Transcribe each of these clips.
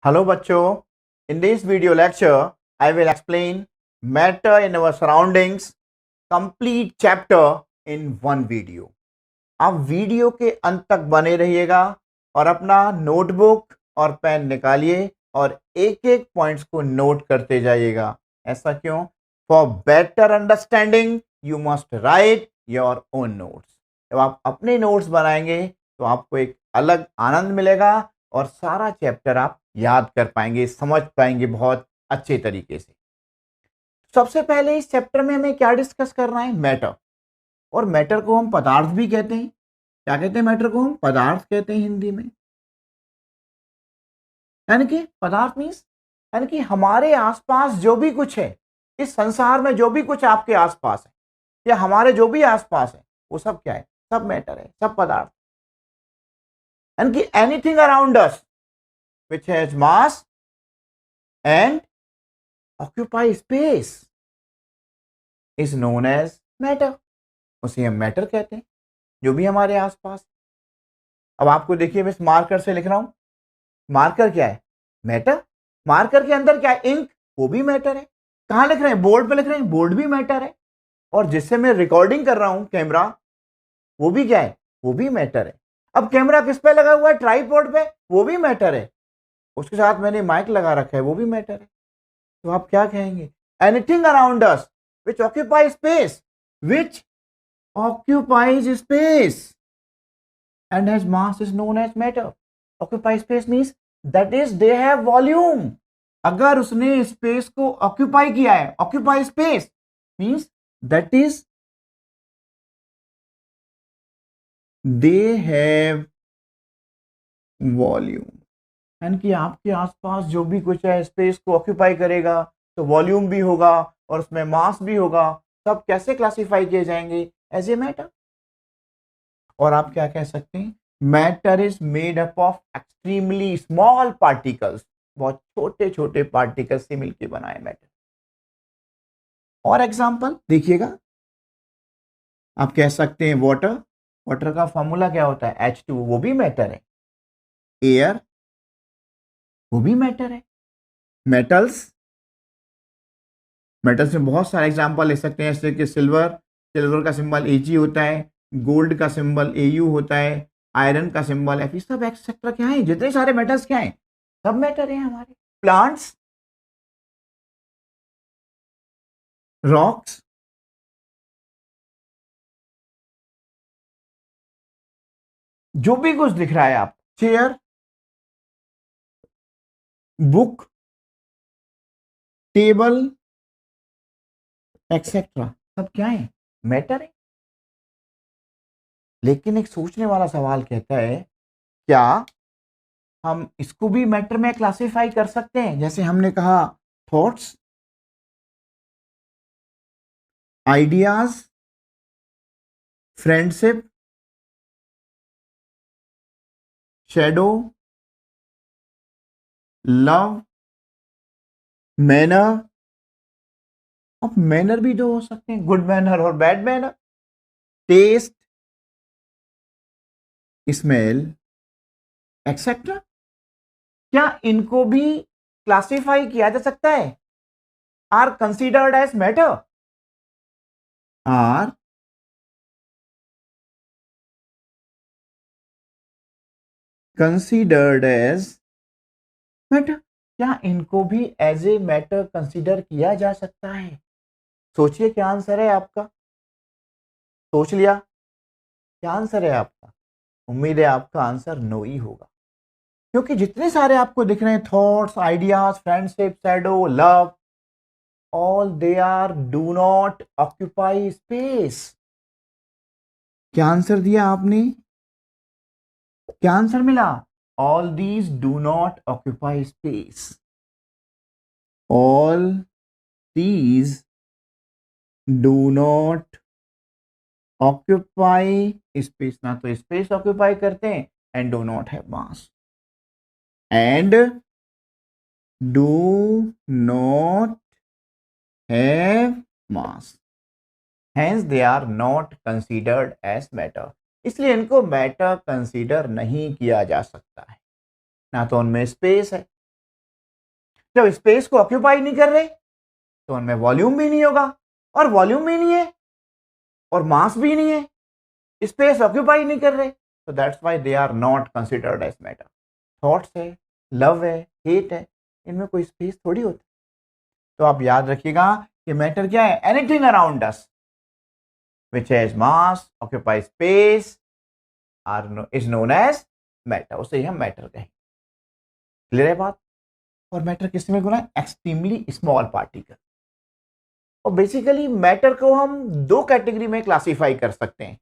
Hello बच्चों, in this video lecture, I will explain matter in our surroundings, complete chapter in one video. आप video के अंत तक बने रहिएगा और अपना नोटबुक और पेन निकालिए और एक एक पॉइंट्स को नोट करते जाइएगा। ऐसा क्यों? For better understanding you must write your own notes. जब आप अपने नोट्स बनाएंगे तो आपको एक अलग आनंद मिलेगा और सारा चैप्टर आप याद कर पाएंगे, समझ पाएंगे बहुत अच्छे तरीके से। सबसे पहले इस चैप्टर में हमें क्या डिस्कस करना है? मैटर। और मैटर को हम पदार्थ भी कहते हैं। क्या कहते हैं? मैटर को हम पदार्थ कहते हैं हिंदी में। यानी कि पदार्थ मीन्स यानी कि हमारे आसपास जो भी कुछ है, इस संसार में जो भी कुछ आपके आसपास है या हमारे जो भी आसपास है, वो सब क्या है? सब मैटर है, सब पदार्थ। यानी कि anything around us which has mass and occupy space is known as matter. उसे हम मैटर कहते हैं, जो भी हमारे आसपास। अब आपको देखिए, मैं इस मार्कर से लिख रहा हूं। मार्कर क्या है? मैटर। मार्कर के अंदर क्या है? इंक, वो भी मैटर है। कहां लिख रहे हैं? बोर्ड पे लिख रहे हैं, बोर्ड भी मैटर है। और जिससे मैं रिकॉर्डिंग कर रहा हूं, कैमरा, वो भी क्या है? वो भी मैटर है। अब कैमरा किस पे लगा हुआ है? ट्राइपॉड पे, वो भी मैटर है। उसके साथ मैंने माइक लगा रखा है, वो भी मैटर है। तो आप क्या कहेंगे? Anything around us which occupy space, which occupies space and has mass is known as matter. Occupy space means that is they have volume. अगर उसने स्पेस को ऑक्यूपाई किया है, occupy space means that is they have volume. यानी कि आपके आसपास जो भी कुछ है स्पेस को ऑक्यूपाई करेगा तो वॉल्यूम भी होगा और उसमें मास भी होगा। सब कैसे क्लासिफाई किए जाएंगे? As a matter. और आप क्या कह सकते हैं? Matter is made up of extremely small particles. बहुत छोटे छोटे पार्टिकल्स से मिलकर बना है मैटर। और एग्जांपल देखिएगा, आप कह सकते हैं वाटर। वाटर का फॉर्मूला क्या होता है? H2, वो भी मैटर है। एयर, वो भी मैटर है। मेटल्स, मेटल्स में बहुत सारे एग्जांपल ले सकते हैं, जैसे कि सिल्वर। सिल्वर का सिंबल Ag होता है, गोल्ड का सिंबल Au होता है, आयरन का सिंबल Fe, सब एक्सेट्रा क्या है? जितने सारे मेटल्स क्या हैं? सब मैटर है हमारे। प्लांट्स, रॉक्स, जो भी कुछ दिख रहा है, आप चेयर, बुक, टेबल एक्सेट्रा, सब क्या है? मैटर है। लेकिन एक सोचने वाला सवाल कहता है, क्या हम इसको भी मैटर में क्लासिफाई कर सकते हैं? जैसे हमने कहा thoughts, ideas, friendship, shadow, love, manner. अब मैनर भी दो हो सकते हैं, गुड मैनर और bad manner. Taste, smell etcetera. क्या इनको भी क्लासिफाई किया जा सकता है? Are considered as matter, are considered as matter. क्या इनको भी एज ए मैटर कंसिडर किया जा सकता है? सोचिए, क्या आंसर है आपका? सोच लिया? क्या आंसर है आपका? उम्मीद है आपका आंसर नो ही होगा, क्योंकि जितने सारे आपको दिख रहे हैं thoughts, ideas, friendship, shadow, love, all they are do not occupy space. क्या आंसर दिया आपने? क्या आंसर मिला? All these do not occupy space. All these do not occupy space. ना तो स्पेस ऑक्यूपाई करते हैं and do not have mass, and do not have mass, hence they are not considered as matter. इसलिए इनको matter consider नहीं किया जा सकता है। ना तो उनमें स्पेस है जब स्पेस को ऑक्यूपाई नहीं कर रहे तो उनमें वॉल्यूम भी नहीं होगा, और वॉल्यूम भी नहीं है और मास भी नहीं है, स्पेस ऑक्यूपाई नहीं कर रहे, तो that's why they are not considered as matter. Thoughts है, लव है, हेट है, इनमें कोई स्पेस थोड़ी होती। तो आप याद रखिएगा कि मैटर क्या है? Anything around us which has mass, occupies space, is known as matter। उसे ही हम मैटर कहें। क्लियर है बात? और मैटर किससे में गुना है? Extremely small particle. और बेसिकली मैटर को हम दो कैटेगरी में क्लासिफाई कर सकते हैं,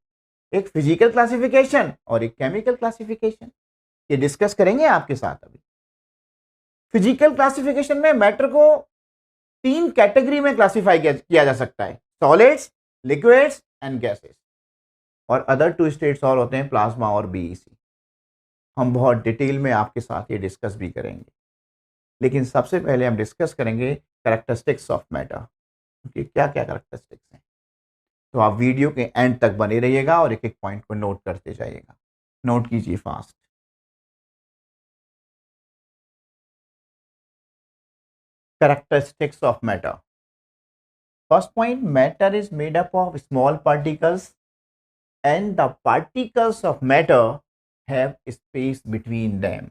एक फिजिकल क्लासिफिकेशन और एक केमिकल क्लासिफिकेशन। ये डिस्कस करेंगे आपके साथ अभी। फिजिकल क्लासिफिकेशन में मैटर को तीन कैटेगरी में क्लासिफाई किया जा सकता है, सॉलिड्स, लिक्विड्स एंड गैसेस। और अदर टू स्टेट्स और होते हैं, प्लाज्मा और बीईसी। हम बहुत डिटेल में आपके साथ ये डिस्कस भी करेंगे, लेकिन सबसे पहले हम डिस्कस करेंगे कैरेक्टरिस्टिक्स ऑफ मैटर कि क्या क्या कैरेक्टरिस्टिक्स हैं। तो आप वीडियो के एंड तक बने रहिएगा और एक एक पॉइंट को नोट करते जाइएगा। नोट कीजिए fast. Characteristics of matter. First point, matter is made up of small particles and the particles of matter have space between them।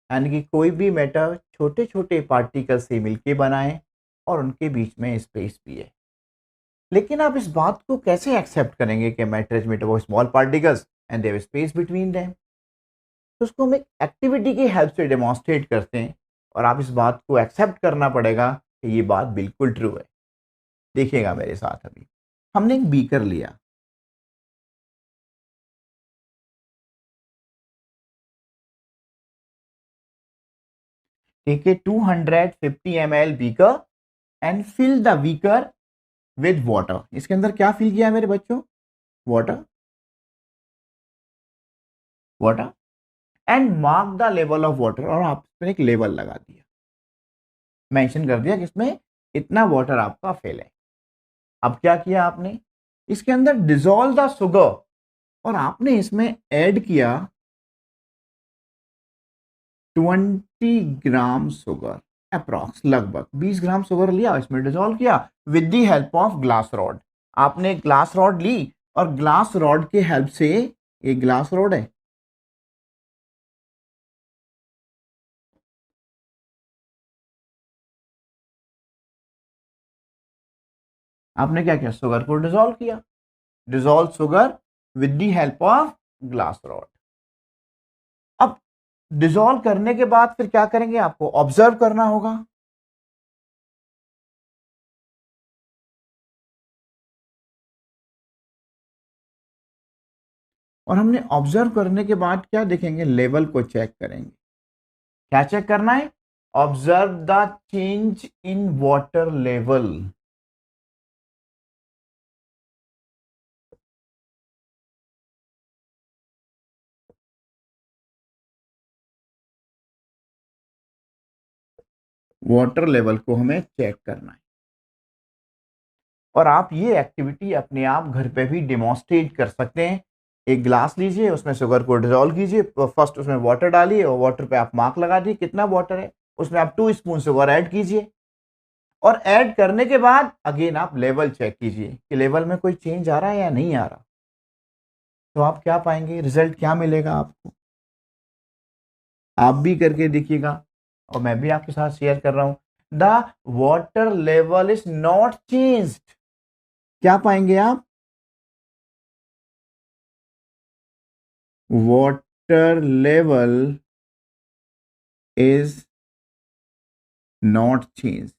यानी कि कोई भी मैटर छोटे छोटे पार्टिकल से मिलके बना है और उनके बीच में स्पेस भी है। लेकिन आप इस बात को कैसे एक्सेप्ट करेंगे कि matter is made up of small particles and there space between them? तो उसको हम एक एक्टिविटी की हेल्प से डेमोन्स्ट्रेट करते हैं, और आप इस बात को एक्सेप्ट करना पड़ेगा कि ये बात बिल्कुल ट्रू है। देखिएगा मेरे साथ। अभी हमने एक बीकर लिया, take a 250 ml beaker and fill the beaker with water। इसके अंदर क्या फिल किया है मेरे बच्चों? Water. Water and mark the level of water. और आपने एक लेवल लगा दिया, मेंशन कर दिया कि इसमें इतना वाटर आपका फिल है। अब क्या किया आपने? इसके अंदर डिसॉल्व द शुगर, और आपने इसमें ऐड किया 20 ग्राम शुगर, अप्रॉक्स लगभग 20 ग्राम शुगर लिया, इसमें डिसॉल्व किया with the help of glass rod. आपने ग्लास रॉड ली और ग्लास रॉड के हेल्प से, एक ग्लास रॉड है, आपने क्या किया? शुगर को डिसॉल्व किया। Dissolve sugar with the help of glass rod. अब डिसॉल्व करने के बाद फिर क्या करेंगे? आपको ऑब्जर्व करना होगा। और हमने ऑब्जर्व करने के बाद क्या देखेंगे? लेवल को चेक करेंगे। क्या चेक करना है? Observe the change in water level. Water level को हमें चेक करना है। और आप ये एक्टिविटी अपने आप घर पे भी डेमोन्स्ट्रेट कर सकते हैं। एक ग्लास लीजिए, उसमें शुगर को डिसॉल्व कीजिए, फर्स्ट उसमें वाटर डालिए और वाटर पे आप मार्क लगा दीजिए कितना वाटर है, उसमें आप 2 स्पून शुगर ऐड कीजिए। और ऐड करने के बाद अगेन आप लेवल चेक कीजिए कि लेवल में कोई चेंज आ रहा है या नहीं आ रहा। तो आप क्या पाएंगे? रिजल्ट क्या मिलेगा आपको? आप भी करके देखिएगा और मैं भी आपके साथ शेयर कर रहा हूं। The water level is not changed. क्या पाएंगे आप? Water level is not change,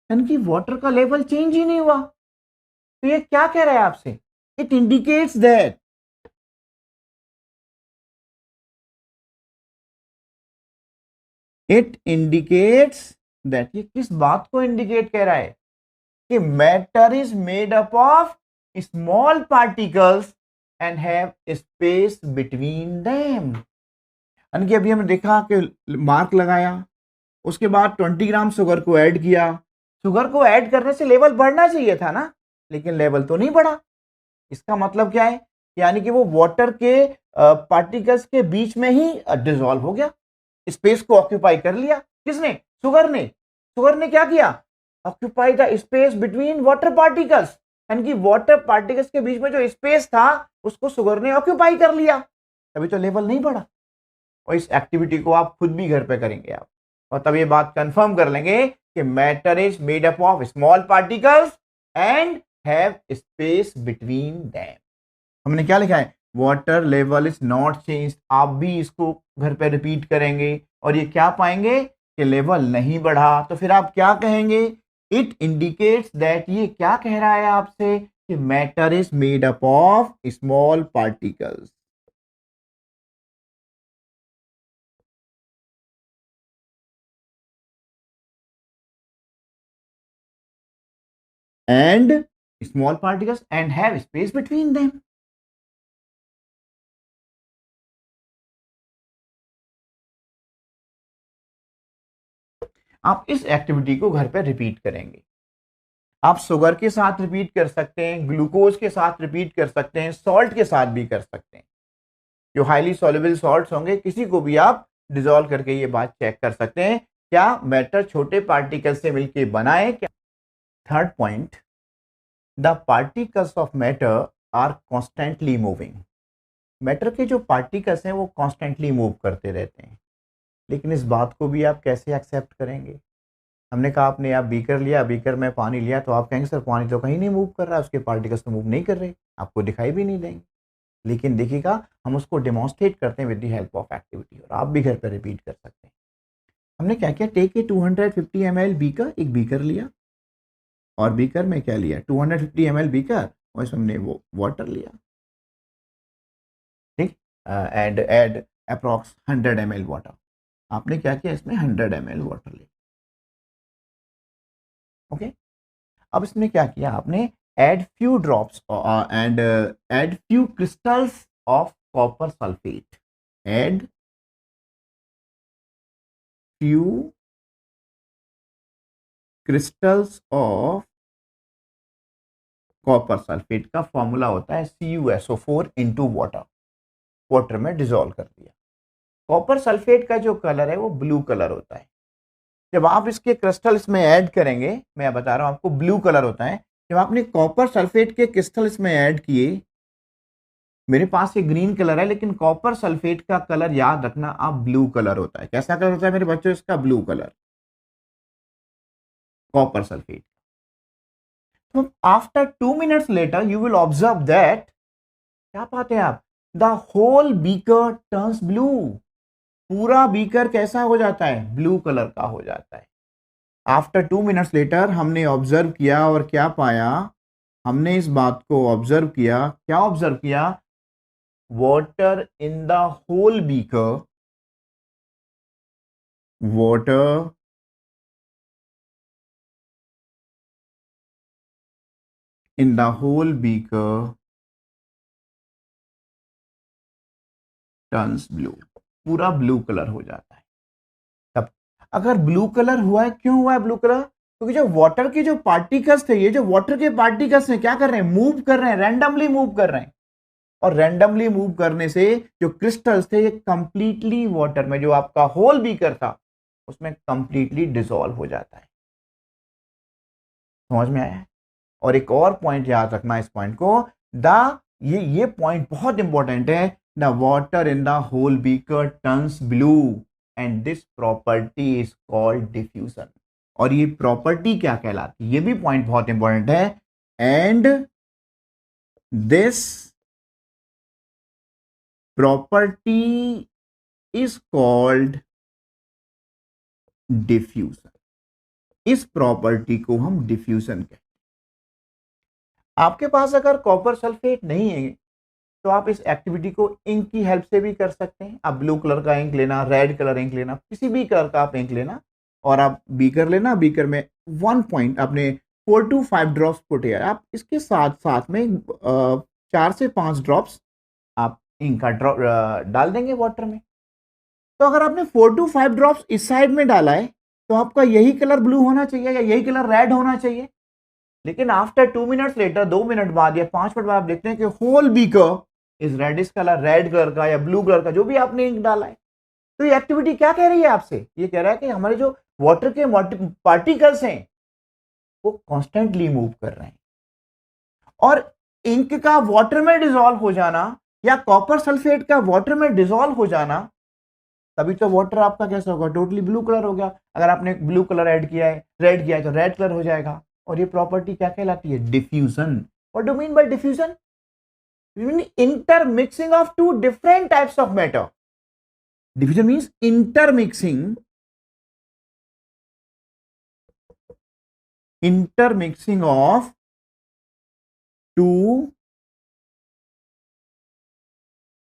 यानी कि वाटर का लेवल चेंज ही नहीं हुआ। तो ये क्या कह रहा है आपसे? इट इंडिकेट्स दैट ये किस बात को इंडिकेट कर रहा है? कि matter is made up of small particles and have space between them. यानी कि अभी हमने देखा कि मार्क लगाया, उसके बाद 20 ग्राम शुगर को ऐड किया। शुगर को ऐड करने से लेवल बढ़ना चाहिए था ना, लेकिन लेवल तो नहीं बढ़ा। इसका मतलब क्या है? यानी कि वो वाटर के पार्टिकल्स के बीच में ही डिसॉल्व हो गया, स्पेस को ऑक्यूपाई कर लिया। किसने? शुगर ने। शुगर ने क्या किया, occupy the space between water particles, यानी कि वाटर पार्टिकल्स के बीच में जो स्पेस था उसको शुगर ने ऑक्यूपाई कर लिया, तभी तो लेवल नहीं बढ़ा। और इस एक्टिविटी को आप खुद भी घर पे करेंगे आप, और तब ये बात कंफर्म कर लेंगे कि matter is made up of small particles and have space between them. हमने क्या लिखा है, water level is not change. आप भी इसको घर पे रिपीट करेंगे और ये क्या पाएंगे कि लेवल नहीं बढ़ा। तो फिर आप क्या कहेंगे, इट इंडिकेट्स दैट, ये क्या कह रहा है आपसे कि matter is made up of small particles and small particles and have space between them. आप इस एक्टिविटी को घर पे रिपीट करेंगे। आप शुगर के साथ रिपीट कर सकते हैं, ग्लूकोज के साथ रिपीट कर सकते हैं, सॉल्ट के साथ भी कर सकते हैं। जो हाईली सॉल्युबल सॉल्ट्स होंगे किसी को भी आप डिसॉल्व करके ये बात चेक कर सकते हैं, क्या मैटर छोटे पार्टिकल से मिलकर बना है क्या। Third point, the particles of matter are constantly moving. Matter के जो पार्टिकल्स हैं वो कॉन्स्टेंटली मूव करते रहते हैं, लेकिन इस बात को भी आप कैसे एक्सेप्ट करेंगे। हमने कहा आपने आप बीकर लिया, बीकर में पानी लिया, तो आप कहेंगे सर पानी तो कहीं नहीं मूव कर रहा है, उसके पार्टिकल्स तो मूव नहीं कर रहे, आपको दिखाई भी नहीं देंगे। लेकिन देखिएगा हम उसको डेमोन्स्ट्रेट करते हैं with the help of activity, और आप भी घर पर रिपीट कर सकते हैं। हमने क्या किया, टेक ए 250 ml बीकर, एक बीकर लिया और बीकर में क्या लिया 250 ml बीकर, और इसमें हमने वो वाटर लिया, ठीक, and add approx 100 ml water. आपने क्या किया, इसमें 100 ml वाटर लिया, ओके। अब इसमें क्या किया आपने, add few drops and add few crystals of copper sulphate, add few crystals of copper sulphate का फॉर्मूला होता है CuSO4 इनटू वाटर, वाटर में डिसॉल्व कर दिया। कॉपर सल्फेट का जो कलर है वो ब्लू कलर होता है। जब आप इसके क्रिस्टल इसमें ऐड करेंगे, मैं बता रहा हूं आपको, ब्लू कलर होता है। जब आपने कॉपर सल्फेट के क्रिस्टल इसमें ऐड किए, मेरे पास ये ग्रीन कलर है, लेकिन कॉपर सल्फेट का कलर याद रखना आप ब्लू कलर होता है। कैसा कलर होता है मेरे बच्चों, इसका ब्लू कलर, कॉपर सल्फेट। तो after 2 minutes later you will observe that, क्या पाते हैं आप, the whole beaker turns blue. पूरा बीकर कैसा हो जाता है, ब्लू कलर का हो जाता है। आफ्टर 2 minutes लेटर हमने ऑब्जर्व किया और क्या पाया, हमने इस बात को ऑब्जर्व किया, क्या ऑब्जर्व किया, water in the whole beaker, water in the whole beaker turns blue, पूरा ब्लू कलर हो जाता है। तब अगर ब्लू कलर हुआ है, क्यों हुआ है ब्लू कलर, क्योंकि जो वाटर के जो पार्टिकल्स थे, ये जो वाटर के पार्टिकल्स हैं क्या कर रहे हैं, मूव कर रहे हैं, रैंडमली मूव कर रहे हैं। और रैंडमली मूव करने से जो क्रिस्टल्स थे ये कंप्लीटली वाटर में, जो आपका होल बीकर था उसमें कंप्लीटली डिसॉल्व हो जाता है। समझ में आया है। और एक और पॉइंट याद रखना इस पॉइंट को, ये पॉइंट बहुत इंपॉर्टेंट है, the water in the whole beaker turns blue and this property is called diffusion. और ये प्रॉपर्टी क्या कहलाती है, ये भी पॉइंट बहुत इंपॉर्टेंट है, and this property is called diffusion. इस प्रॉपर्टी को हम डिफ्यूजन कहते हैं। आपके पास अगर कॉपर सल्फेट नहीं है तो आप इस एक्टिविटी को इंक की हेल्प से भी कर सकते हैं। आप ब्लू कलर का इंक लेना, रेड कलर इंक लेना, किसी भी कलर का आप इंक लेना, और आप बीकर लेना, बीकर में 1 पॉइंट आपने 4 to 5 ड्रॉप्स पुट है, आप इसके साथ साथ में 4 से 5 ड्रॉप्स आप इंक का ड्रॉप डाल देंगे वाटर में। तो अगर आपने 4 to 5 ड्रॉप्स इस साइड में डाला है तो आपका यही कलर ब्लू होना चाहिए या यही कलर रेड होना चाहिए। लेकिन आफ्टर 2 minutes लेटर, 2 मिनट बाद या 5 मिनट बाद आप देखते हैं कि whole beaker is reddish colour, red colour का या ब्लू कलर का, जो भी आपने इंक डाला है, तो ये एक्टिविटी क्या कह रही है आपसे? ये कह रहा है कि हमारे जो वाटर के पार्टिकल्स हैं वो कॉन्स्टेंटली मूव कर रहे हैं, और इंक का वाटर में डिसॉल्व हो जाना या कॉपर सल्फेट का वाटर में डिसॉल्व हो जाना, तभी तो वाटर आपका कैसा होगा, टोटली ब्लू कलर हो गया। अगर आपने ब्लू कलर ऐड किया है, रेड किया है, तो रेड कलर हो जाएगा। और ये प्रॉपर्टी क्या कहलाती है? Diffusion. What do mean by diffusion? Intermixing of two different types of matter. Diffusion means intermixing of two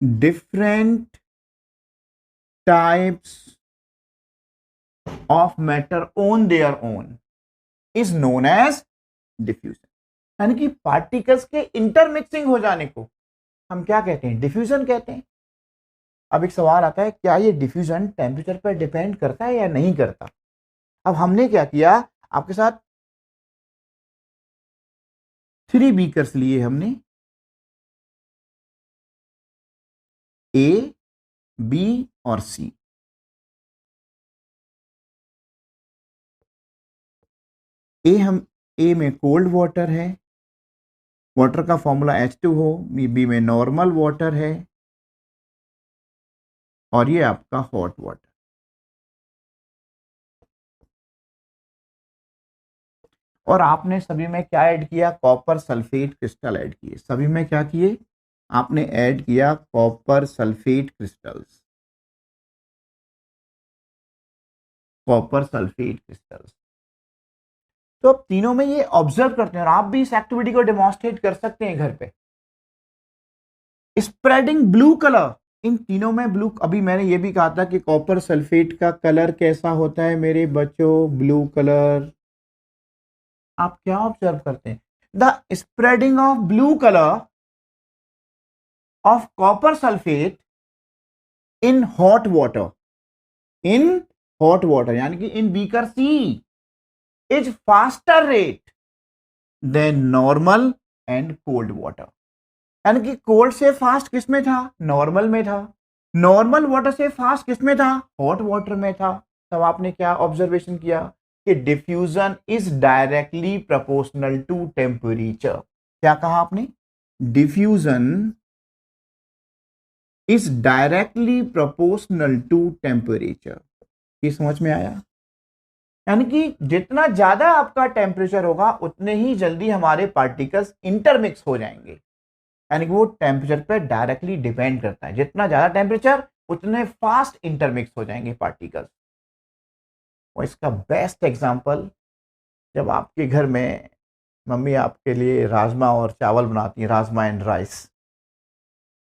different types of matter on their own is known as diffusion। यानी कि particles के intermixing हो जाने को हम क्या कहते हैं? डिफ्यूजन कहते हैं। अब एक सवाल आता है, क्या ये डिफ्यूजन टेम्परेचर पर डिपेंड करता है या नहीं करता? अब हमने क्या किया, आपके साथ 3 बीकर्स लिए हमने, ए, बी और सी। ए में कोल्ड वाटर है, वाटर का फॉर्मूला H2O, बी में नॉर्मल वाटर है, और ये आपका हॉट वाटर। और आपने सभी में क्या ऐड किया? कॉपर सल्फेट क्रिस्टल ऐड किए। सभी में क्या किए? आपने ऐड किया copper sulphate crystals, copper sulphate crystals. तो अब तीनों में ये ऑब्जर्व करते हैं, और आप भी इस एक्टिविटी को डेमोन्स्ट्रेट कर सकते हैं घर पे। स्प्रेडिंग ब्लू कलर, इन तीनों में ब्लू। अभी मैंने ये भी कहा था कि कॉपर सल्फेट का कलर कैसा होता है मेरे बच्चों? Blue colour. आप क्या ऑब्जर्व करते हैं? The spreading of blue colour of copper sulphate in hot water, in hot water यानी कि in beaker C, is faster rate than normal and cold water. यानी कि कोल्ड से फास्ट किस में था? नॉर्मल में था। नॉर्मल वाटर से फास्ट किस में था? हॉट वाटर में था। तब आपने क्या ऑब्जर्वेशन किया कि diffusion is directly proportional to temperature. क्या कहा आपने? Diffusion is directly proportional to temperature. ये समझ में आया? यानी कि जितना ज्यादा आपका टेम्परेचर होगा उतने ही जल्दी हमारे पार्टिकल्स इंटरमिक्स हो जाएंगे। यानी कि वो टेम्परेचर पे डायरेक्टली डिपेंड करता है। जितना ज्यादा टेम्परेचर उतने फास्ट इंटरमिक्स हो जाएंगे पार्टिकल्स। और इसका बेस्ट एग्जांपल, जब आपके घर में मम्मी आपके लिए राजमा और चावल बनाती है, राजमा एंड राइस,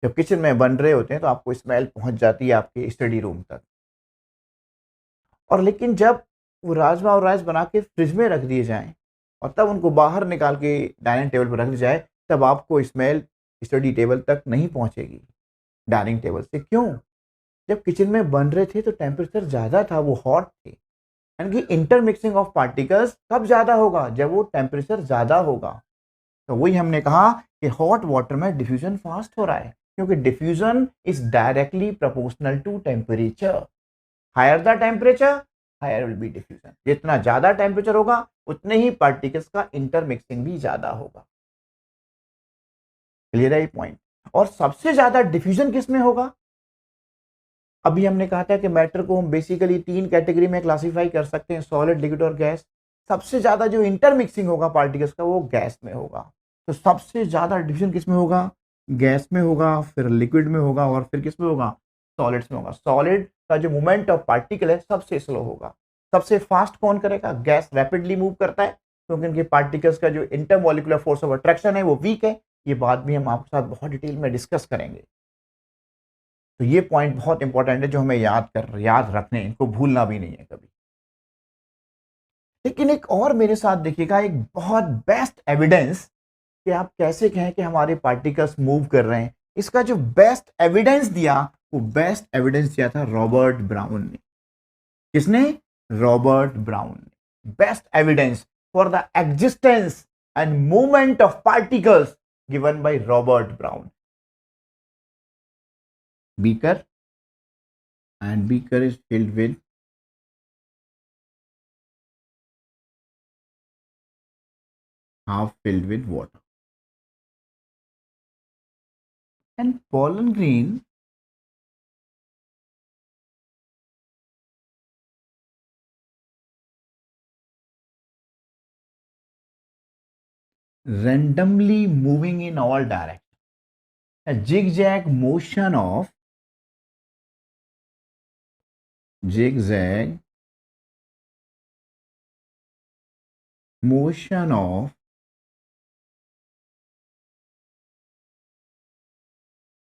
जब किचन में बन रहे होते हैं तो आपको स्मेल पहुंच जाती है आपके स्टडी रूम तक। और लेकिन जब वो राजमा और राइस बना के फ्रिज में रख दिए जाएं और तब उनको बाहर निकाल के डाइनिंग टेबल पर रख दिया जाए, तब आपको स्मेल स्टडी टेबल तक नहीं पहुंचेगी, डाइनिंग टेबल से। क्यों? जब किचन में बन रहे थे तो टेम्परेचर ज़्यादा था, वो हॉट थे। यानी कि इंटरमिक्सिंग ऑफ पार्टिकल्स कब ज़्यादा होगा? जब वो टेम्परेचर ज़्यादा होगा। तो वही हमने कहा कि हॉट वाटर में डिफ्यूजन फास्ट हो रहा है, क्योंकि diffusion is directly proportional to temperature. Higher the temperature, higher will be diffusion. जितना ज्यादा टेम्परेचर होगा उतने ही पार्टिकल्स का इंटरमिक्सिंग भी ज्यादा होगा। क्लियर है ये पॉइंट? और सबसे ज्यादा डिफ्यूजन किस में होगा? अभी हमने कहा था कि मैटर को हम बेसिकली 3 कैटेगरी में क्लासिफाई कर सकते हैं, सॉलिड, लिक्विड और गैस। सबसे ज्यादा जो इंटरमिक्सिंग होगा पार्टिकल्स का वो गैस में होगा। तो सबसे ज्यादा डिफ्यूजन किस में होगा? गैस में होगा, फिर लिक्विड में होगा, और फिर किस में होगा? सॉलिड्स में होगा। सॉलिड का जो मूवमेंट ऑफ पार्टिकल है सबसे स्लो होगा। सबसे फास्ट कौन करेगा? गैस रैपिडली मूव करता है, क्योंकि इनके पार्टिकल्स का जो इंटरमॉलिक्यूलर फोर्स ऑफ अट्रैक्शन है वो वीक है। ये बात भी हम आपके साथ बहुत डिटेल में डिस्कस करेंगे। तो ये पॉइंट बहुत इंपॉर्टेंट है जो हमें याद रखने, इनको भूलना भी नहीं है कभी। लेकिन एक और मेरे साथ देखिएगा, एक बहुत बेस्ट एविडेंस कि आप कैसे कहें कि हमारे पार्टिकल्स मूव कर रहे हैं, इसका जो बेस्ट एविडेंस दिया, वो बेस्ट एविडेंस दिया था रॉबर्ट ब्राउन ने। किसने? रॉबर्ट ब्राउन ने। Best evidence for the existence and movement of particles given by Robert brown. Beaker, and beaker is filled with half filled with water. And pollen grain randomly moving in all directions. A zigzag motion of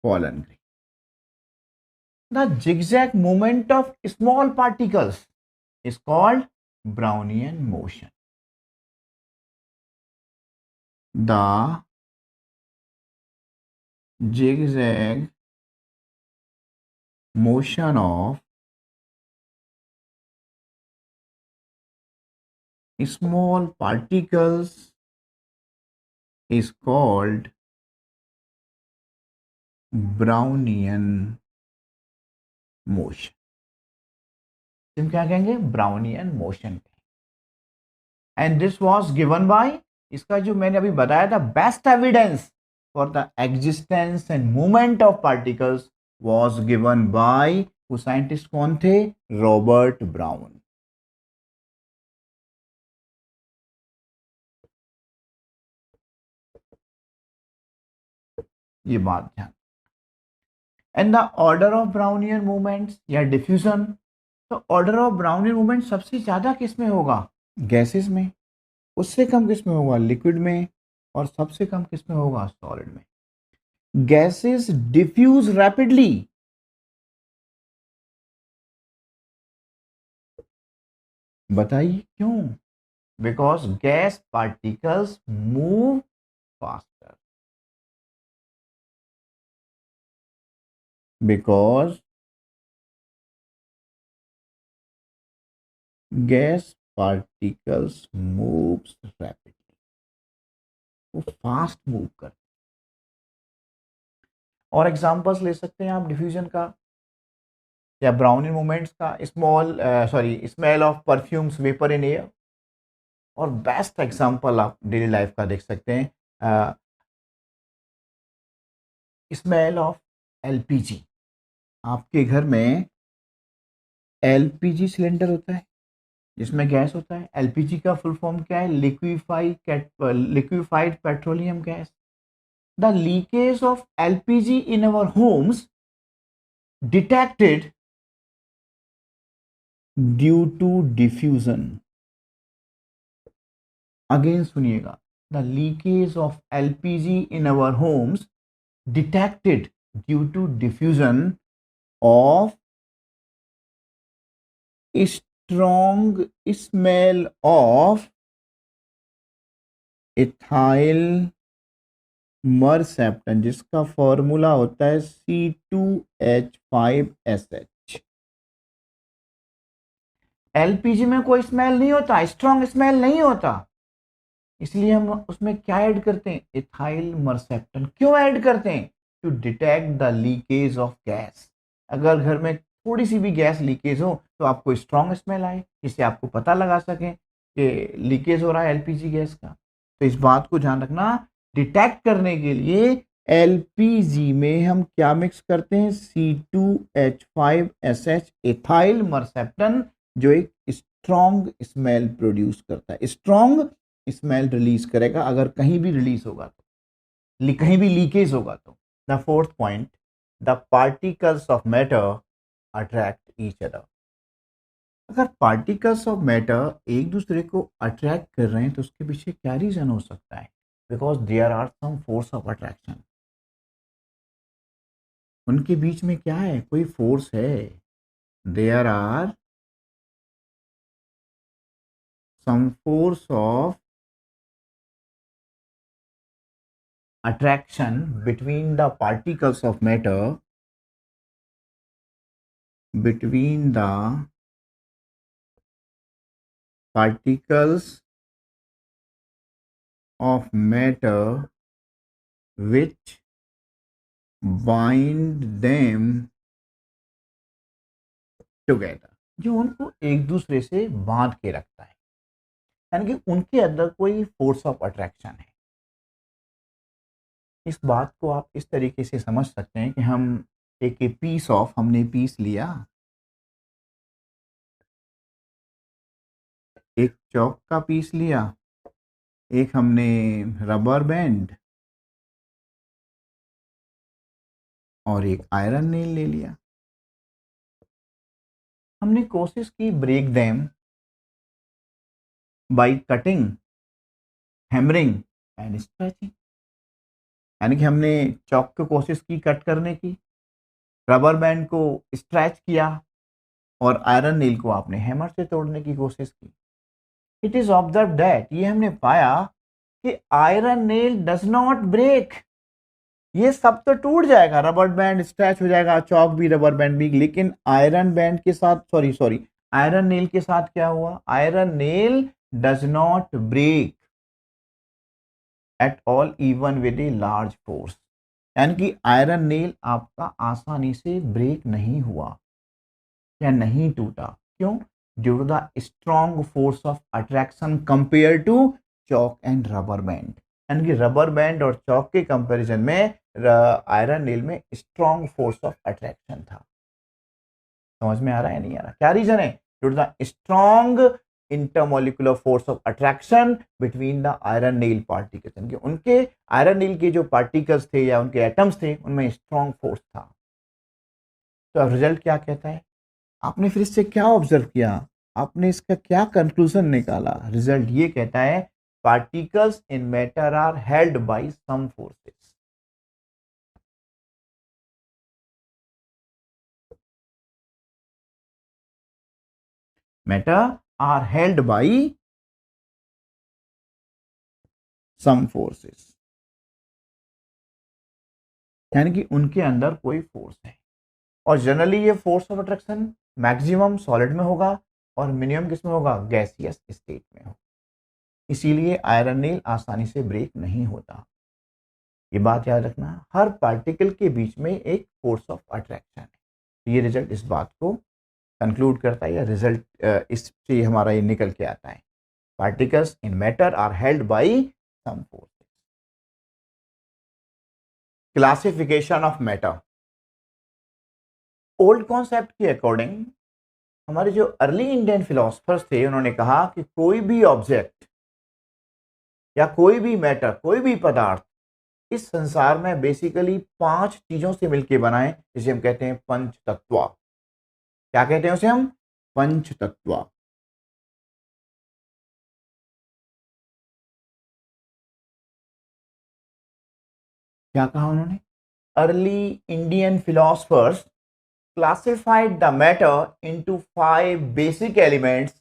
pollen grain. The zigzag movement of small particles is called Brownian motion. The zigzag motion of small particles is called Brownian motion. हम क्या कहेंगे? Brownian motion. And this was given by, इसका जो मैंने अभी बताया था, best evidence for the existence and movement of particles was given by, वो साइंटिस्ट कौन थे? Robert brown. ये बात ध्यान. And the order of Brownian movements या डिफ्यूजन. तो ऑर्डर ऑफ ब्राउनियन मूवमेंट सबसे ज्यादा किस में होगा? गैसेस में. उससे कम किस में होगा? लिक्विड में. और सबसे कम किस में होगा? सॉलिड में. Gases diffuse rapidly. बताइए क्यों? Because gas particles move faster. Because gas particles moves rapidly. वो फास्ट मूव करते. और एग्जांपल्स ले सकते हैं आप डिफ्यूजन का या ब्राउनिंग मूवमेंट्स का. Smell of perfumes vapour in air. और बेस्ट एग्जांपल आप डेली लाइफ का देख सकते हैं, स्मेल ऑफ एलपीजी. आपके घर में एलपीजी सिलेंडर होता है जिसमें गैस होता है. एलपीजी का फुल फॉर्म क्या है? Liquefied petroleum gas. The leakage of LPG in our homes detected due to diffusion. Again सुनिएगा. The leakage of LPG in our homes detected due to diffusion of strong smell of ethyl mercaptan, जिसका formula होता है C2H5SH. LPG में कोई smell नहीं होता, strong smell नहीं होता, इसलिए हम उसमें क्या ऐड करते हैं? Ethyl mercaptan. क्यों ऐड करते हैं? To detect the leakage of gas. अगर घर में थोड़ी सी भी गैस लीकेज हो तो आपको स्ट्रॉन्ग स्मेल आए, जिससे आपको पता लगा सकें कि लीकेज हो रहा है एलपीजी गैस का. तो इस बात को ध्यान रखना. डिटेक्ट करने के लिए एलपीजी में हम क्या मिक्स करते हैं? C2H5SH इथाइल मर्सेप्टन, जो एक स्ट्रॉन्ग स्मेल प्रोड्यूस करता है. स्ट्रॉन्ग स्मेल रिलीज करेगा अगर कहीं भी रिलीज होगा तो, कहीं भी लीकेज होगा तो. The fourth point, the particles of matter attract each other. अगर पार्टिकल्स ऑफ मैटर एक दूसरे को अट्रैक्ट कर रहे हैं तो उसके पीछे क्या रीजन हो सकता है? Because there are some force of attraction. उनके बीच में क्या है? कोई फोर्स है. There are some force of attraction between the particles of matter, between the particles of matter which bind them together, जो उनको एक दूसरे से बांध के रखता है, यानी कि उनके अंदर कोई फोर्स ऑफ अट्रैक्शन है। इस बात को आप इस तरीके से समझ सकते हैं कि हम एक पीस ऑफ, हमने पीस लिया, एक चौक का पीस लिया, एक हमने रबर बैंड और एक आयरन नेल ले लिया। हमने कोशिश की break them by cutting, hammering and stretching, यानी कि हमने चौक को कोशिश की कट करने की, रबर बैंड को स्ट्रेच किया और आयरन नील को आपने हैमर से तोड़ने की कोशिश की। इट इज ऑब्जर्व दैट, ये हमने पाया कि iron nail does not break. ये सब तो टूट जाएगा, रबर बैंड स्ट्रेच हो जाएगा, चौक भी रबर बैंड भी, लेकिन आयरन बैंड के साथ सॉरी आयरन नेल के साथ क्या हुआ? Iron nail does not break at all even with a large force, यानी कि आयरन नेल आपका आसानी से ब्रेक नहीं हुआ या नहीं टूटा। क्यों? Due to the strong force of attraction compare to chalk and rubber band, यानी कि रबर बैंड और चौक के कंपैरिजन में आयरन नेल में स्ट्रॉन्ग फोर्स ऑफ अट्रैक्शन था। समझ में आ रहा है नहीं आ रहा? क्या रीजन है? Due to the strong intermolecular force of attraction between the iron nail particles, यानी कि उनके आयरन नेल के जो पार्टिकल्स थे या उनके एटम्स थे उनमें स्ट्रॉन्ग फोर्स था। तो अब रिजल्ट क्या कहता है? आपने फिर इससे क्या ऑब्जर्व किया? आपने इसका क्या कंक्लूजन निकाला? रिजल्ट ये कहता है particles in matter are held by some forces. Matter are held by some forces, यानी कि उनके अंदर कोई फोर्स है। और जनरली ये force of attraction maximum solid में होगा और मिनिमम किस में होगा? गैसियस स्टेट में होगा। इसीलिए आयरन नेल आसानी से ब्रेक नहीं होता। ये बात याद रखना, हर पार्टिकल के बीच में एक फोर्स ऑफ अट्रैक्शन है। ये रिजल्ट इस बात को कंक्लूड करता है, या रिजल्ट इससे हमारा ये निकल के आता है, particles in matter are held by some forces. Classification of matter. Old concept के अकॉर्डिंग हमारे जो अर्ली इंडियन फिलोसफर्स थे उन्होंने कहा कि कोई भी ऑब्जेक्ट या कोई भी मैटर, कोई भी पदार्थ इस संसार में बेसिकली 5 चीजों से मिलकर बना है, जिसे हम कहते हैं पंच तत्व। क्या कहते हैं उसे हम? पंच तत्व। क्या कहा उन्होंने? Early Indian philosophers classified the matter into 5 basic elements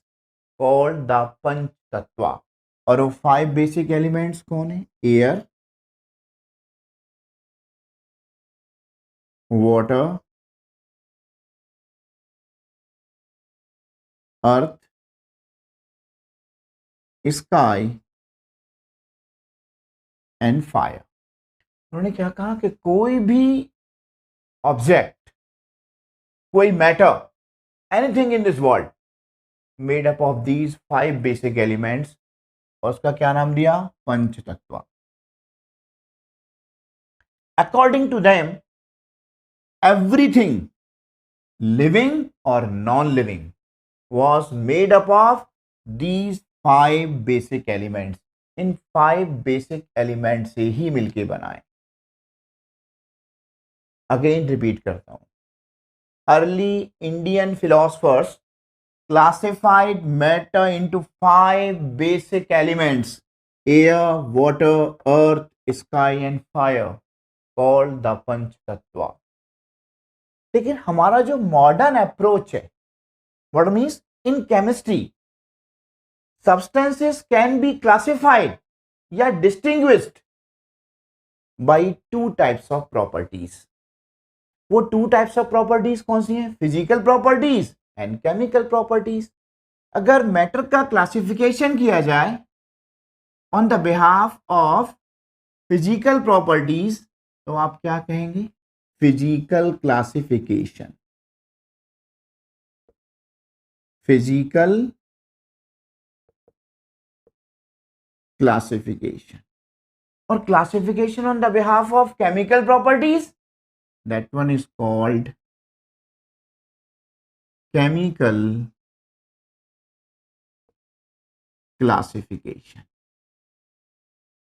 called the panch tattva. और वो 5 बेसिक एलिमेंट्स कौन है? Air, water, earth, sky and fire. उन्होंने क्या कहा कि कोई भी ऑब्जेक्ट, कोई matter, anything in this world made up of these 5 basic elements, और उसका क्या नाम दिया? पंच तत्व। According to them everything living और non living was made up of these 5 basic elements। इन 5 बेसिक एलिमेंट से ही मिलके बनाए। अगेन रिपीट करता हूं, early Indian philosophers classified matter into 5 basic elements, air, water, earth, sky and fire, called the panch tattva. लेकिन हमारा जो मॉडर्न अप्रोच है, what means in chemistry substances can be classified या distinguished by 2 types of properties। वो 2 types of properties कौन सी हैं? Physical properties and chemical properties. अगर matter का क्लासिफिकेशन किया जाए on the behalf of physical properties, तो आप क्या कहेंगे? Physical classification. फिजिकल क्लासिफिकेशन, और classification on the behalf of chemical properties, that one is called chemical classification.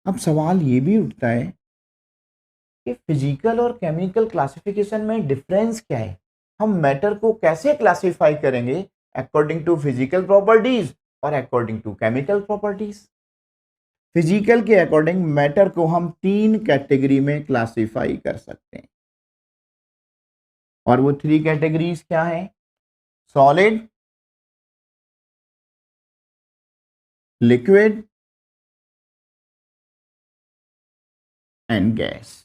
अब सवाल ये भी उठता है कि फिजिकल और केमिकल क्लासिफिकेशन में डिफरेंस क्या है, हम मैटर को कैसे क्लासिफाई करेंगे अकॉर्डिंग टू फिजिकल प्रॉपर्टीज और according to chemical properties. Physical के अकॉर्डिंग मैटर को हम 3 कैटेगरी में क्लासिफाई कर सकते हैं, और वो 3 कैटेगरीज क्या है? Solid, liquid and gas.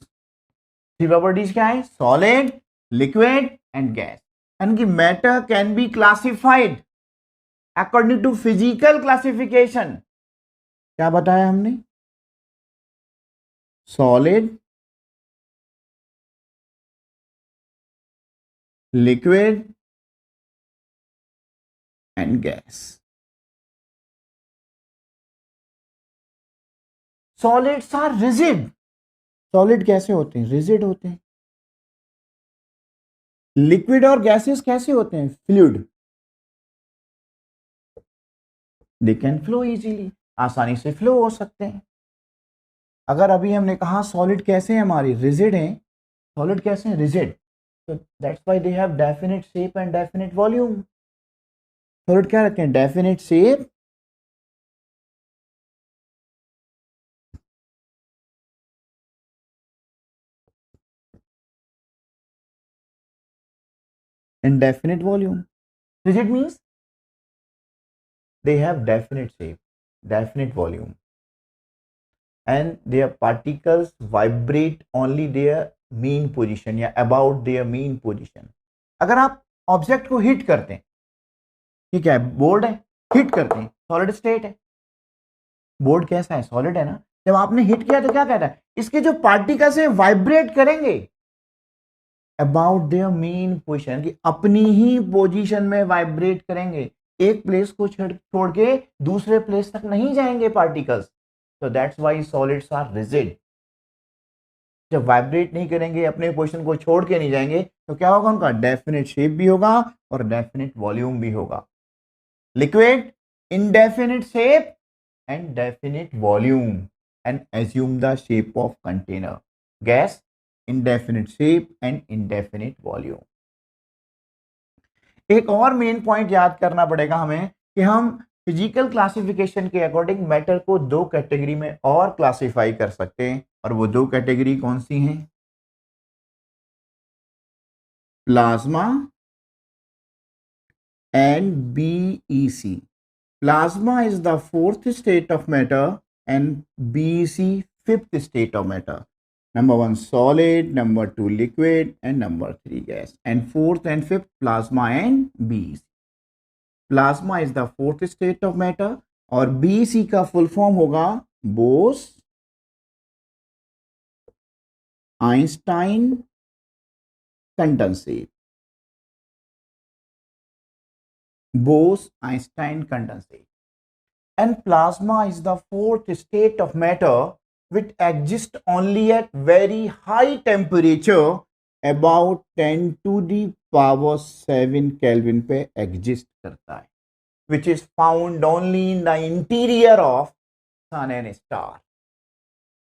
3 properties क्या है? Solid, liquid and gas. यानी कि matter can be classified according to physical classification. क्या बताया हमने? Solid, liquid and gas. Solids are rigid. Solid कैसे होते हैं? रिजिड होते हैं। लिक्विड और गैसेस कैसे होते हैं? Fluid. They can flow easily, आसानी से फ्लो हो सकते हैं। अगर अभी हमने कहा सॉलिड कैसे हैं हमारी? रिजिड हैं। सॉलिड कैसे हैं? Rigid. So that's why they have definite shape and definite volume. Solid क्या रखते हैं? Definite shape and definite volume. Rigid means they have definite shape, definite volume, and their particles vibrate only their mean position या about their mean position. अगर आप object को hit करते हैं, ठीक है, बोर्ड है, हिट करते हैं, सॉलिड स्टेट है। बोर्ड कैसा है? सॉलिड है ना। जब आपने हिट किया तो क्या कहता है? इसके जो पार्टिकल्स हैं वाइब्रेट करेंगे अबाउट देयर मीन पोजिशन, कि अपनी ही पोजीशन में वाइब्रेट करेंगे, एक प्लेस को छोड़ के दूसरे प्लेस तक नहीं जाएंगे पार्टिकल्स। तो that's why solids are rigid. जब वाइब्रेट नहीं करेंगे, अपने पोजीशन को छोड़ के नहीं जाएंगे, तो क्या होगा? उनका डेफिनेट शेप भी होगा और डेफिनेट वॉल्यूम भी होगा। Liquid indefinite shape and definite volume and assume the shape of container. Gas indefinite shape and indefinite volume. एक और मेन पॉइंट याद करना पड़ेगा हमें कि हम फिजिकल क्लासिफिकेशन के अकॉर्डिंग मैटर को 2 कैटेगरी में और क्लासिफाई कर सकते हैं, और वो 2 कैटेगरी कौन सी हैं? Plasma and BEC. Plasma is the 4th state of matter and BEC 5th state of matter. Number 1 solid, number 2 liquid, and number 3 gas. And 4th and 5th plasma and BEC. Plasma is the 4th state of matter और BEC का full form होगा Bose Einstein condensate. Bose-Einstein condensate. And plasma is the 4th state of matter which exists only at very high temperature, about 10 to the power 7 Kelvin पे exist करता है, which is found only in the interior of sun and star.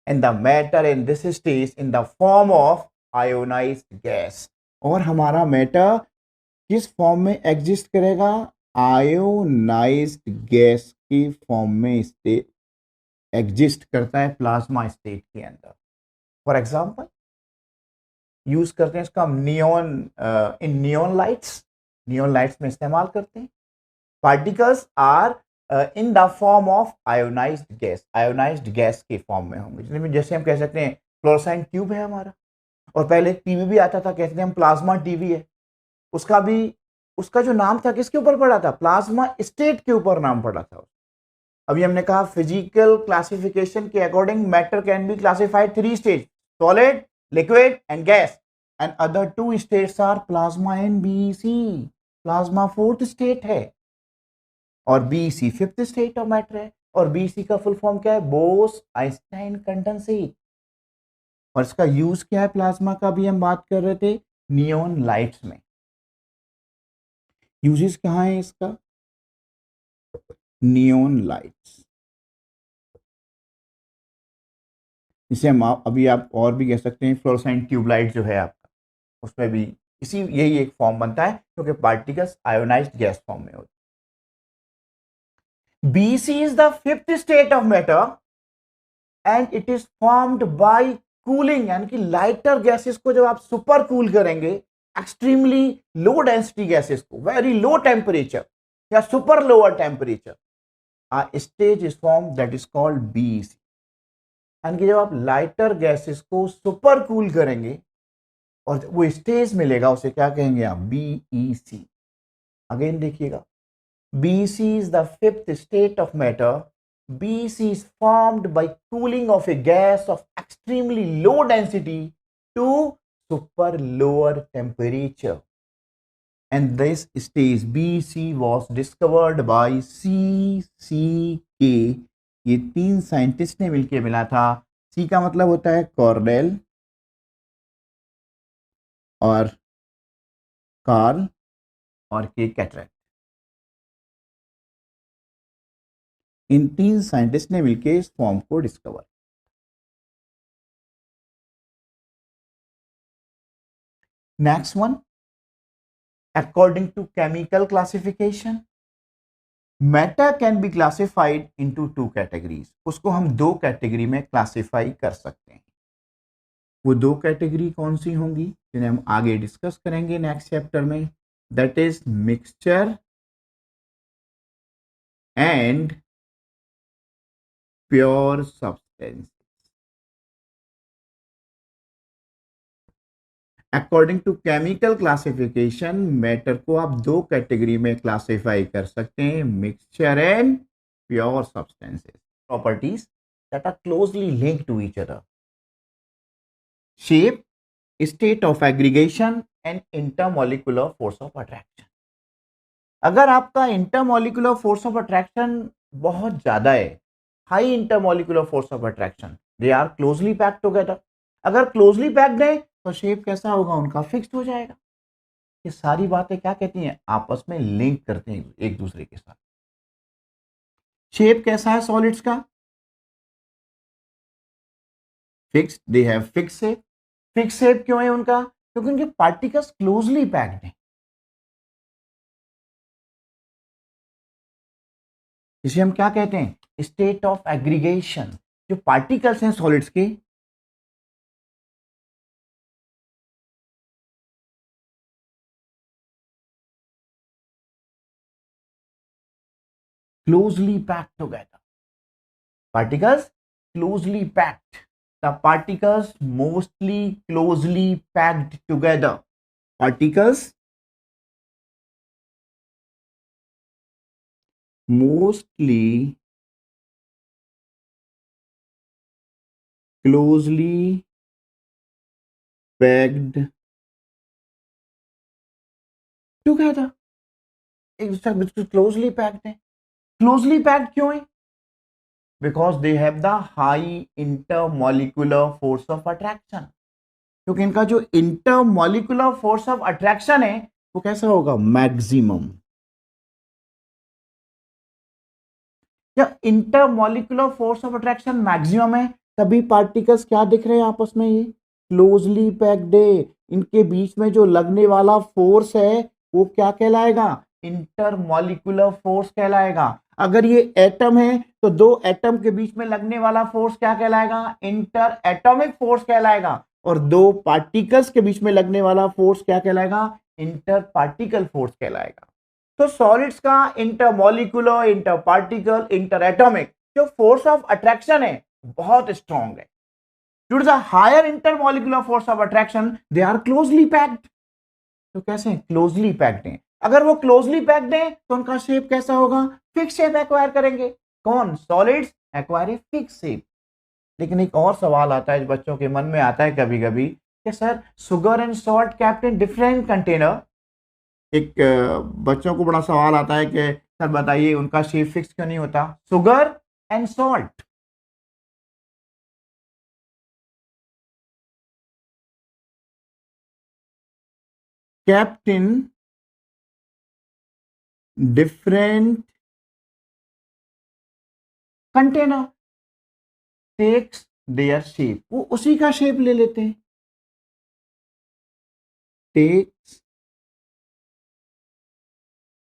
And the matter in this stage in the form of ionized gas. और हमारा matter किस form में exist करेगा? Ionised gas की form में स्टेट एग्जिस्ट करता है plasma state के अंदर। फॉर एग्जांपल यूज करते हैं इसका नियॉन, इन नियॉन लाइट्स में इस्तेमाल करते हैं। Particles are in the form of ionized gas के फॉर्म में होंगे। जैसे हम कह सकते हैं फ्लोरोसेंट ट्यूब है हमारा, और पहले टीवी भी आता था, कहते थे हम प्लाज्मा टीवी है। उसका जो नाम था किसके ऊपर पड़ा था? प्लाज्मा स्टेट के ऊपर नाम पड़ा था। अभी हमने कहा फिजिकल क्लासिफिकेशन के according matter can be classified 3 stage, solid, liquid and gas, and other 2 states are plasma and BEC. Plasma 4th state है और BC fifth state of matter है, और BC का फुल फॉर्म क्या है? Bose Einstein condensate. और इसका यूज क्या है प्लाज्मा का? भी हम बात कर रहे थे नियॉन लाइट्स में। यूजेस कहाँ है इसका? नियॉन लाइट्स, इसे हम अभी आप और भी कह सकते हैं फ्लोरोसेंट ट्यूबलाइट जो है आपका, उसमें भी इसी यही एक फॉर्म बनता है क्योंकि पार्टिकल्स आयोनाइज्ड गैस फॉर्म में होते हैं। BC is the fifth state of matter and it is formed by cooling, यानी कि लाइटर गैसेस को जब आप सुपर कूल करेंगे, एक्सट्रीमली लो डेंसिटी गैसेस को वेरी लो टेम्परेचर या super lower temperature, a stage is formed that is called BEC। यानी कि जब आप लाइटर गैसेस को सुपर कूल करेंगे और वो स्टेज मिलेगा, उसे क्या कहेंगे आप? BEC। अगेन देखिएगा, BEC is the fifth state of matter। BEC is formed by cooling of a gas of extremely low density to super lower temperature, and this stage BEC was discovered by CCK। ये 3 scientist ने मिलकर मिला था। C का मतलब होता है Cornell और कार्ल और के कैटरेट। इन 3 साइंटिस्ट ने मिलकर इस फॉर्म को discover. Next one, according to chemical classification matter can be classified into 2 categories. उसको हम 2 कैटेगरी में क्लासिफाई कर सकते हैं। वो 2 कैटेगरी कौन सी होंगी जिन्हें हम आगे डिस्कस करेंगे नेक्स्ट चैप्टर में, that is mixture and pure substance. According to chemical classification matter को आप 2 कैटेगरी में क्लासिफाई कर सकते हैं, mixture and pure substances. Properties that are closely linked to each other, shape, state of aggregation and intermolecular force of attraction. अगर आपका intermolecular force of attraction बहुत ज्यादा है, high intermolecular force of attraction, they are closely packed together. अगर closely packed है तो shape कैसा होगा? उनका फिक्स्ड हो जाएगा। ये सारी बातें क्या कहती हैं? आपस में लिंक करते हैं एक दूसरे के साथ। शेप कैसा है सॉलिड्स का? Fixed, they have fixed shape. Fix shape क्यों है उनका? क्योंकि उनके पार्टिकल्स क्लोजली पैक्ड हैं। इसे हम क्या कहते हैं? State of aggregation. जो पार्टिकल्स हैं सॉलिड्स के, closely packed together, particles closely packed, the particles mostly closely packed together, particles mostly closely packed together। एक दूसरे बिल्कुल क्लोजली पैक्ड है। क्लोजली पैक्ड क्यों है? Because they have the high intermolecular force of attraction. क्योंकि इनका जो इंटरमॉलिक्यूलर फोर्स ऑफ अट्रैक्शन है वो कैसा होगा? मैक्सिमम। जब intermolecular force of attraction maximum है तभी पार्टिकल्स क्या दिख रहे हैं आपस में? ये क्लोजली पैक्ड है। इनके बीच में जो लगने वाला फोर्स है वो क्या कहलाएगा? इंटरमॉलिक्यूलर फोर्स कहलाएगा। अगर ये एटम है तो 2 एटम के बीच में लगने वाला फोर्स क्या कहलाएगा? इंटर एटॉमिक फोर्स कहलाएगा। और 2 पार्टिकल्स के बीच में लगने वाला फोर्स क्या कहलाएगा? इंटर पार्टिकल फोर्स कहलाएगा। तो सॉलिड्स का intermolecular, inter particle, inter atomic जो फोर्स ऑफ अट्रैक्शन है बहुत स्ट्रॉन्ग है। Due to the higher intermolecular force of attraction they are closely packed. तो कैसे हैं? क्लोजली पैक्ड हैं। अगर वो क्लोजली पैक्ड हैं तो उनका शेप कैसा होगा? फिक्स शेप एक्वायर करेंगे। कौन? Solids acquire a fix shape. लेकिन एक और सवाल आता है बच्चों के मन में आता है कभी कभी कि sir sugar and salt kept in different container, एक बच्चों को बड़ा सवाल आता है कि सर बताइए उनका शेप फिक्स क्यों नहीं होता? Sugar and salt. kept in different container takes their shape, वो उसी का शेप ले लेते हैं। takes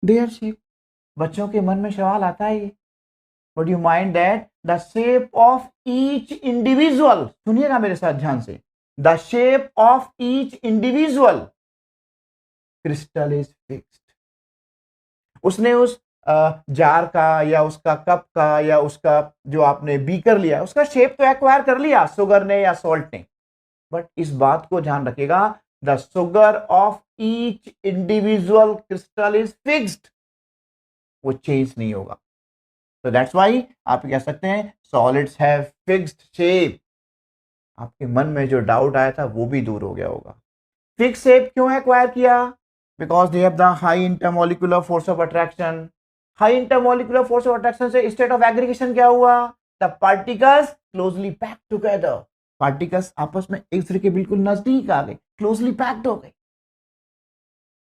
their shape। बच्चों के मन में सवाल आता है ये, would you mind that the shape of each individual, सुनिएगा मेरे साथ ध्यान से, the shape of each individual crystal is fixed। उसने उस जार का या उसका कप का या उसका जो आपने बीकर लिया उसका शेप तो एक्वायर कर लिया शुगर ने या सॉल्ट ने, बट इस बात को ध्यान रखिएगा the sugar of each individual crystal is fixed, वो चेंज नहीं होगा। तो दैट्स वाई आप कह सकते हैं सॉलिड्स हैव फिक्स्ड शेप। आपके मन में जो डाउट आया था वो भी दूर हो गया होगा। फिक्स शेप क्यों एक्वायर किया? Because they have the high intermolecular force of attraction. High intermolecular force of attraction से स्टेट ऑफ एग्रीगेशन क्या हुआ? The particles closely packed together. Particles आपस में एक दूसरे के बिल्कुल नजदीक आ गए, क्लोजली पैक्ड हो गए।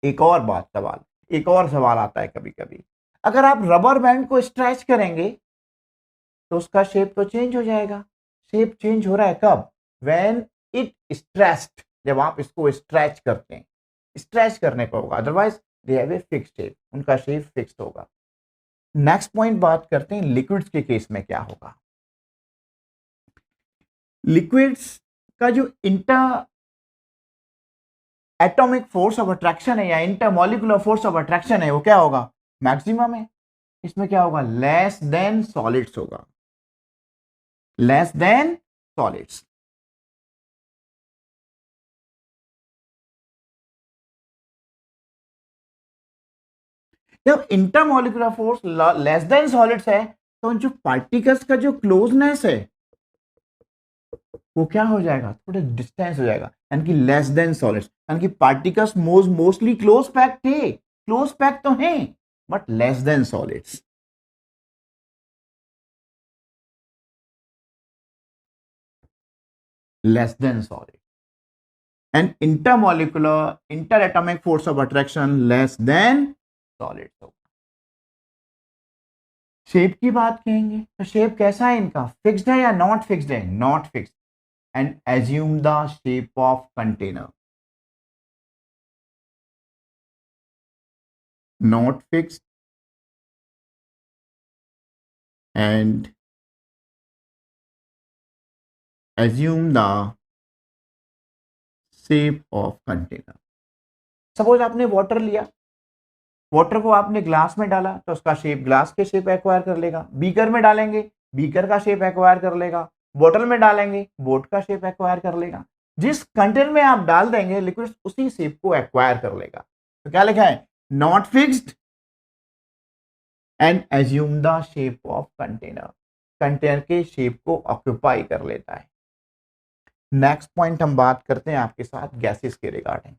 एक और बात सवाल, एक और सवाल आता है कभी कभी, अगर आप रबर बैंड को स्ट्रेच करेंगे तो उसका शेप तो चेंज हो जाएगा। शेप चेंज हो रहा है कब? व्हेन इट स्ट्रेच्ड, जब आप इसको स्ट्रेच करते हैं, स्ट्रेच करने पर होगा, otherwise they have a fixed shape, उनका शेप फिक्स्ड होगा। नेक्स्ट पॉइंट बात करते हैं लिक्विड्स के केस में क्या होगा। लिक्विड्स का जो inter atomic force of attraction है या इंटरमोलिकुलर फोर्स ऑफ अट्रैक्शन है वो क्या होगा? मैक्सिमम है। इसमें क्या होगा? लेस देन सॉलिड्स होगा, लेस देन सॉलिड्स। जब intermolecular force less than solids है तो जो पार्टिकल्स का जो क्लोजनेस है वो क्या हो जाएगा? थोड़ा डिस्टेंस हो जाएगा, यानी कि लेस देन सॉलिड्स, यानी कि पार्टिकल्स मोस्टली क्लोज पैक थे, क्लोज पैक तो हैं but less than solids. Less than solid and intermolecular interatomic force of attraction less than solid. Shape की बात कहेंगे तो शेप कैसा है इनका? फिक्स्ड है या नॉट फिक्स्ड है? Not fixed. And assume the shape of container, not fixed and assume the shape of container. Suppose आपने वाटर लिया, वाटर को आपने ग्लास में डाला तो उसका शेप ग्लास के शेप एक्वायर कर लेगा। बीकर में डालेंगे, बीकर का शेप एक्वायर कर लेगा। बोतल में डालेंगे, बोट का शेप एक्वायर कर लेगा। जिस कंटेनर में आप डाल देंगे लिक्विड उसी शेप को एक्वायर कर लेगा। तो क्या लिखा है? Not fixed and assume the shape of container, container के शेप को ऑक्यूपाई कर लेता है। नेक्स्ट पॉइंट हम बात करते हैं आपके साथ गैसेस के रिगार्डिंग।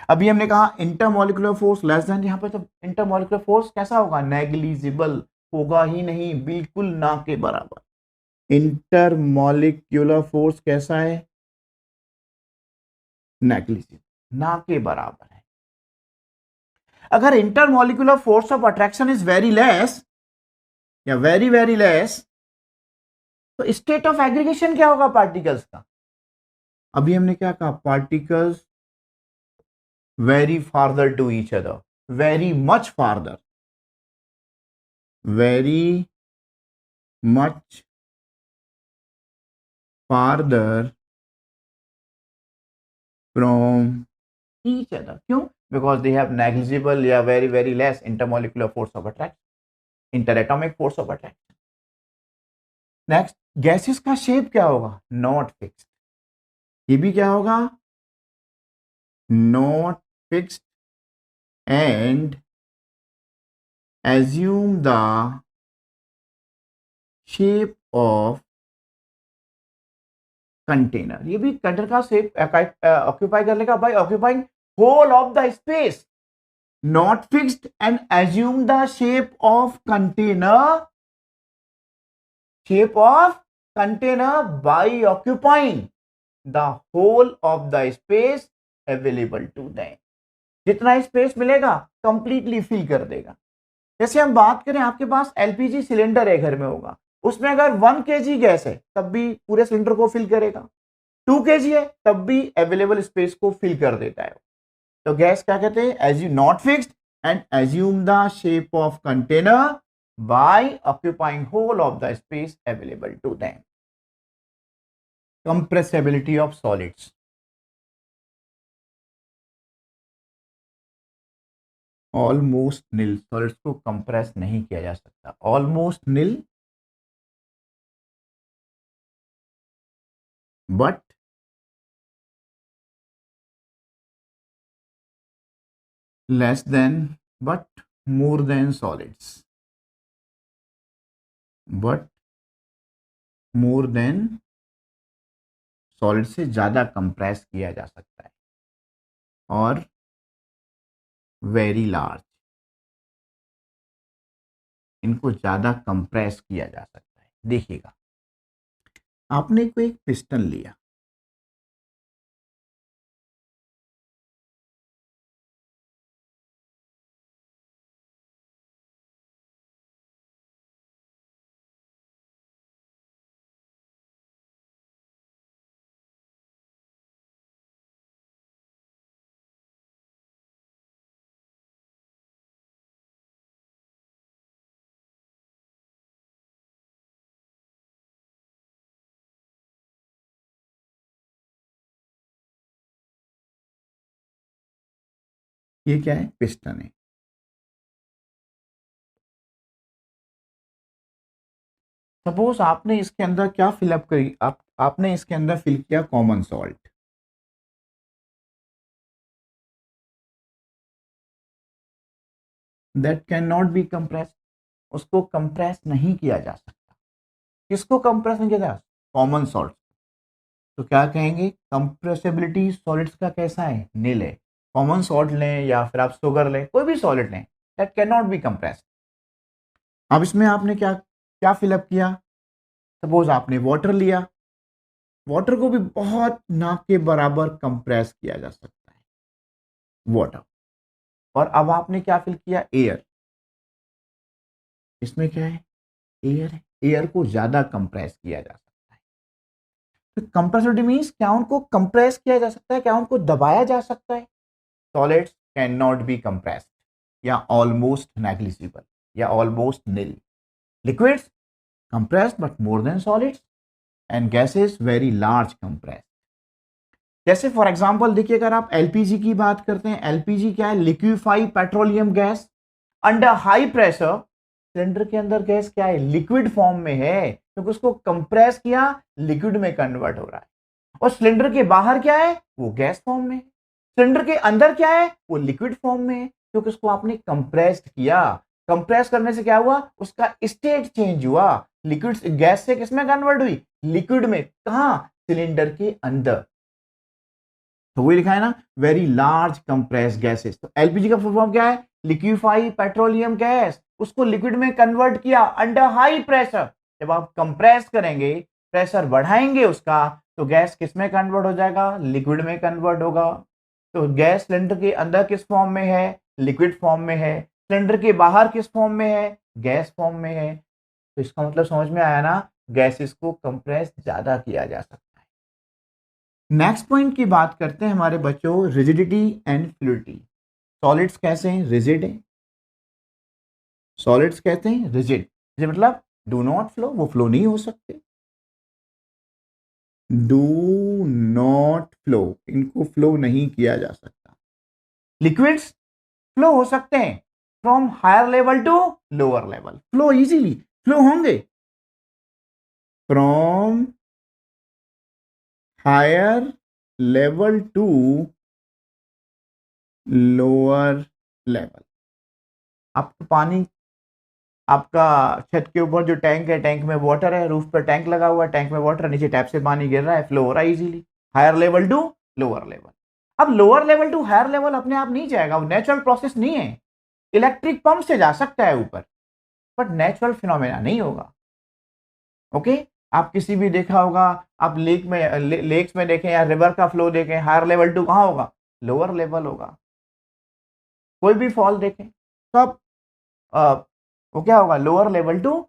अभी हमने कहा इंटरमोलिकुलर फोर्स लेस देन, यहां पे तो इंटरमोलिकुलर फोर्स कैसा होगा? नेग्लिजिबल होगा ही नहीं, बिल्कुल ना के बराबर। इंटरमोलिकुलर फोर्स कैसा है? नेग्लिजिबल, ना के बराबर है। अगर intermolecular force of attraction is very less या वेरी वेरी लेस तो स्टेट ऑफ एग्रीगेशन क्या होगा पार्टिकल्स का? अभी हमने क्या कहा? Particles very farther to each other, very much farther, very much farther from each other. क्यों? Because they have negligible या very very less intermolecular force of attraction, interatomic force of attraction. Next, gases का shape क्या होगा? Not fixed। ये भी क्या होगा? Not fixed and assume the shape of container. ये भी कंटेनर का शेप ऑक्यूपाई कर लेगा by occupying whole of the space. not fixed and assume the shape of container by occupying the whole of the space available to them. जितना space मिलेगा completely fill कर देगा। जैसे हम बात करें, आपके पास एलपीजी सिलेंडर है घर में होगा, उसमें अगर 1 kg गैस है तब भी पूरे सिलेंडर को फिल करेगा, 2 kg है तब भी अवेलेबल स्पेस को फिल कर देता है। तो गैस क्या कहते हैं, assume not fixed and assume the shape of container by occupying whole of the space available to them. Compressibility of solids, almost nil, solids को कंप्रेस नहीं किया जा सकता, almost nil but less than but more than solids, but more than solid से ज्यादा compress किया जा सकता है, और वेरी लार्ज, इनको ज्यादा कंप्रेस किया जा सकता है। देखिएगा, आपने कोई एक पिस्टन लिया, ये क्या है, पिस्टन है। सपोज आपने इसके अंदर क्या फिलअप करी, आपने इसके अंदर फिल किया common salt, that can not B compress, उसको कंप्रेस नहीं किया जा सकता। किसको कंप्रेस नहीं किया जा, कॉमन सॉल्ट। तो क्या कहेंगे, कंप्रेसिबिलिटी सॉलिड्स का कैसा है, नील है। कॉमन सॉल्ट लें या फिर आप शुगर लें, कोई भी सॉलिड लें, that can not B compress. अब इसमें आपने क्या क्या फिलअप किया, सपोज आपने वाटर लिया, वाटर को भी बहुत ना के बराबर कंप्रेस किया जा सकता है, वाटर। और अब आपने क्या फिल किया, एयर, इसमें क्या है, एयर है, एयर को ज्यादा कंप्रेस किया जा सकता है। तो कंप्रेसिबिलिटी मींस क्या उनको कंप्रेस किया जा सकता है, क्या उनको दबाया जा सकता है। Solids can not be compressed या ऑलमोस्ट नेग्लिजिबल या almost nil. Liquids compressed but more than solids, and gases very large compressed। जैसे फॉर एग्जांपल देखिए, अगर आप एलपीजी की बात करते हैं, एलपीजी क्या है, liquefied petroleum gas under high pressure. Cylinder के अंदर गैस क्या है, लिक्विड फॉर्म में है, क्योंकि उसको कंप्रेस किया, लिक्विड में कन्वर्ट हो रहा है। और सिलेंडर के बाहर क्या है, वो गैस फॉर्म में है। सिलेंडर के अंदर क्या है, वो लिक्विड फॉर्म में है, क्योंकि उसको आपने कंप्रेस्ड किया। कंप्रेस करने से क्या हुआ, उसका स्टेट चेंज हुआ, लिक्विड गैस से किसमें कन्वर्ट हुई, लिक्विड में। कहा, सिलेंडर के अंदर। तो वही लिखा है ना, वेरी लार्ज कंप्रेस गैसेस। तो एलपीजी का फुल फॉर्म क्या है, लिक्विफाइड पेट्रोलियम गैस। उसको लिक्विड में कन्वर्ट किया अंडर हाई प्रेशर। जब आप कंप्रेस करेंगे, प्रेशर बढ़ाएंगे उसका, तो गैस किस में कन्वर्ट हो जाएगा, लिक्विड में कन्वर्ट होगा। तो गैस सिलेंडर के अंदर किस फॉर्म में है, लिक्विड फॉर्म में है। सिलेंडर के बाहर किस फॉर्म में है, गैस फॉर्म में है। तो इसका मतलब समझ में आया ना, गैसेस को कंप्रेस ज्यादा किया जा सकता है। नेक्स्ट पॉइंट की बात करते हैं हमारे बच्चों, रिजिडिटी एंड फ्लूइडिटी। सॉलिड्स कैसे हैं, रिजिड हैं। सॉलिड्स कहते हैं रिजिड, मतलब डू नॉट फ्लो, वो फ्लो नहीं हो सकते। डू नॉट फ्लो, इनको फ्लो नहीं किया जा सकता। लिक्विड्स फ्लो हो सकते हैं, from higher level to lower level, flow easily flow होंगे, from higher level to lower level. आपका पानी, आपका छत के ऊपर जो टैंक है, टैंक में वाटर है, रूफ पर टैंक लगा हुआ है, टैंक में वाटर, नीचे टैप से पानी गिर रहा है, फ्लो हो रहा है easily, higher level to lower level. अब lower level to higher level अपने आप नहीं जाएगा, वो नेचुरल प्रोसेस नहीं है। इलेक्ट्रिक पंप से जा सकता है ऊपर, बट नेचुरल फिनोमेना नहीं होगा। ओके, आप किसी भी देखा होगा, आप लेक्स में देखें या रिवर का फ्लो देखें, हायर लेवल टू कहाँ होगा? लोअर लेवल होगा। कोई भी फॉल देखें सब वो क्या होगा? Lower level to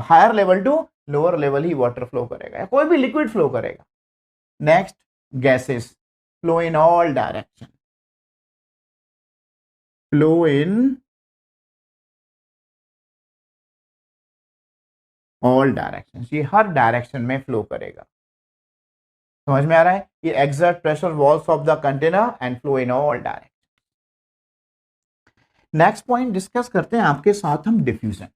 higher level to lower level ही वाटर फ्लो करेगा, या कोई भी लिक्विड फ्लो करेगा। Next, gases flow in all direction, flow in all direction, ये हर डायरेक्शन में फ्लो करेगा। समझ में आ रहा है? ये exert pressure walls of the container and flow in all direction. Next point discuss करते हैं आपके साथ हम डिफ्यूजन,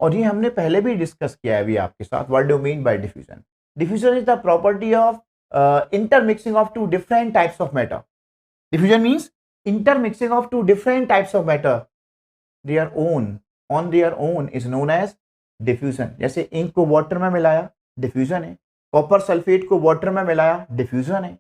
और ये हमने पहले भी डिस्कस किया है अभी आपके साथ। What do mean by diffusion? Diffusion is the property of intermixing of two different types of matter. Diffusion means intermixing of two different types of matter. Their own, on their own is known as diffusion. जैसे ink को water में मिलाया, diffusion है। Copper sulphate को water में मिलाया, diffusion है।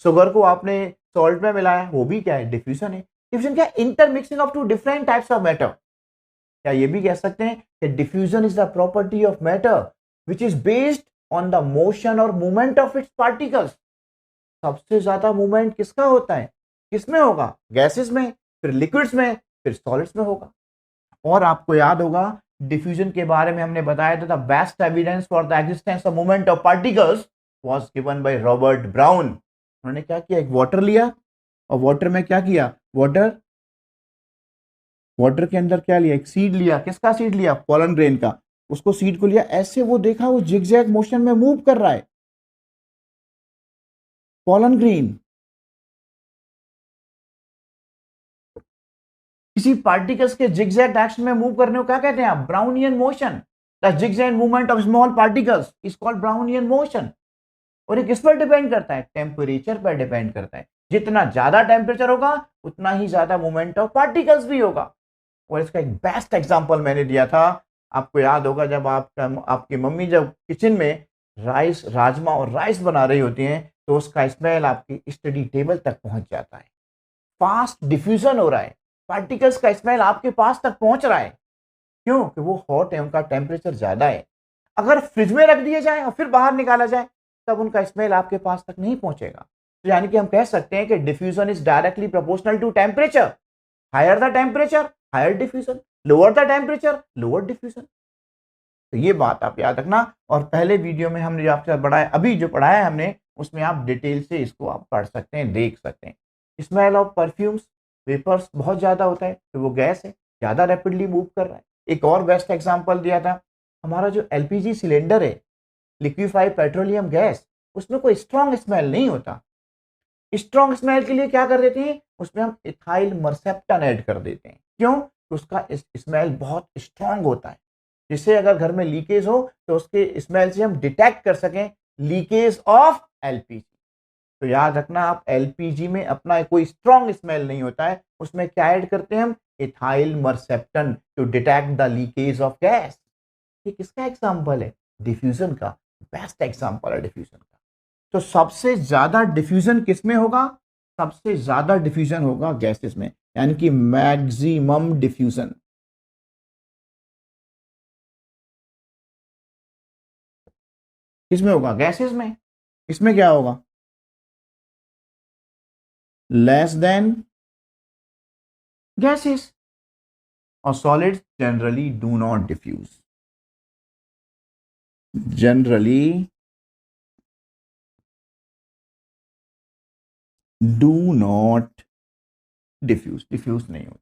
Sugar को आपने सॉल्ट में मिलाया, वो भी क्या है? डिफ्यूजन है। डिफ्यूजन क्या है? Intermixing of two different types of matter. क्या ये भी कह सकते हैं कि diffusion is the property of matter which is based on the motion और मूवमेंट ऑफ इट्स पार्टिकल्स। सबसे ज्यादा मूवमेंट किसका होता है? किसमें होगा? गैसेस में, फिर लिक्विड्स में, फिर सॉलिड्स में होगा। और आपको याद होगा डिफ्यूजन के बारे में हमने बताया था, the best evidence for the existence of movement of particles was given by Robert brown. उन्होंने क्या किया? एक वाटर लिया, और वाटर में क्या किया? वाटर के अंदर क्या लिया? एक सीड लिया। किसका सीड लिया? पोलन ग्रेन का। उसको सीड को लिया, ऐसे वो देखा वो जिगजैग मोशन में मूव कर रहा है, पोलन ग्रेन। किसी पार्टिकल्स के जिगजैग डायरेक्शन में मूव करने को क्या कहते हैं आप? Brownian motion. The zigzag movement of small particles is called Brownian motion. और ये किस पर डिपेंड करता है? टेम्परेचर पर डिपेंड करता है। जितना ज्यादा टेम्परेचर होगा उतना ही ज्यादा मूवमेंट ऑफ पार्टिकल्स भी होगा। और इसका एक बेस्ट एग्जांपल मैंने दिया था, आपको याद होगा, जब आपकी मम्मी जब किचन में राजमा और राइस बना रही होती हैं, तो उसका स्मेल आपकी स्टडी टेबल तक पहुंच जाता है। फास्ट डिफ्यूजन हो रहा है, पार्टिकल्स का स्मेल आपके पास तक पहुंच रहा है। क्यों? कि वो हॉट है, उनका टेम्परेचर ज्यादा है। अगर फ्रिज में रख दिए जाए और फिर बाहर निकाला जाए, तब उनका स्मेल आपके पास तक नहीं पहुंचेगा। तो यानी कि हम कह सकते हैं कि diffusion is directly proportional to temperature. Higher the temperature, higher diffusion, lower the temperature, lower diffusion. तो ये बात आप याद रखना। और पहले वीडियो में हमने जो आपके साथ पढ़ाया, अभी जो पढ़ाया हमने, उसमें आप डिटेल से इसको आप पढ़ सकते हैं, देख सकते हैं। स्मेल ऑफ परफ्यूम्स, वेपर्स बहुत ज्यादा होता है, तो वो गैस है, ज्यादा रैपिडली मूव कर रहा है। एक और बेस्ट एग्जांपल दिया था, हमारा जो एलपीजी सिलेंडर है, लिक्विफाइड पेट्रोलियम गैस, उसमें कोई स्ट्रॉन्ग स्मेल नहीं होता। स्ट्रॉन्ग स्मेल के लिए क्या कर देते हैं? उसमें हम इथाइल मर्सेप्टन ऐड कर देते हैं। क्यों? तो उसका स्मेल बहुत स्ट्रॉन्ग होता है, जिससे अगर घर में लीकेज हो तो उसके स्मेल से हम डिटेक्ट कर सकें लीकेज ऑफ एलपीजी। तो याद रखना, आप एलपीजी में अपना कोई स्ट्रॉन्ग स्मेल नहीं होता है, उसमें क्या ऐड करते हैं हम? Ethyl mercaptan to detect the leakage of gas. ये किसका एग्जांपल है? डिफ्यूजन का। बेस्ट एग्जांपल है डिफ्यूजन का। तो सबसे ज्यादा डिफ्यूजन किसमें होगा? सबसे ज्यादा डिफ्यूजन होगा गैसेस में, यानी कि मैक्सिमम डिफ्यूजन। किसमें होगा? गैसेस में। इसमें क्या होगा? Less than gases. और solids generally do not diffuse, generally do not diffuse नहीं होती।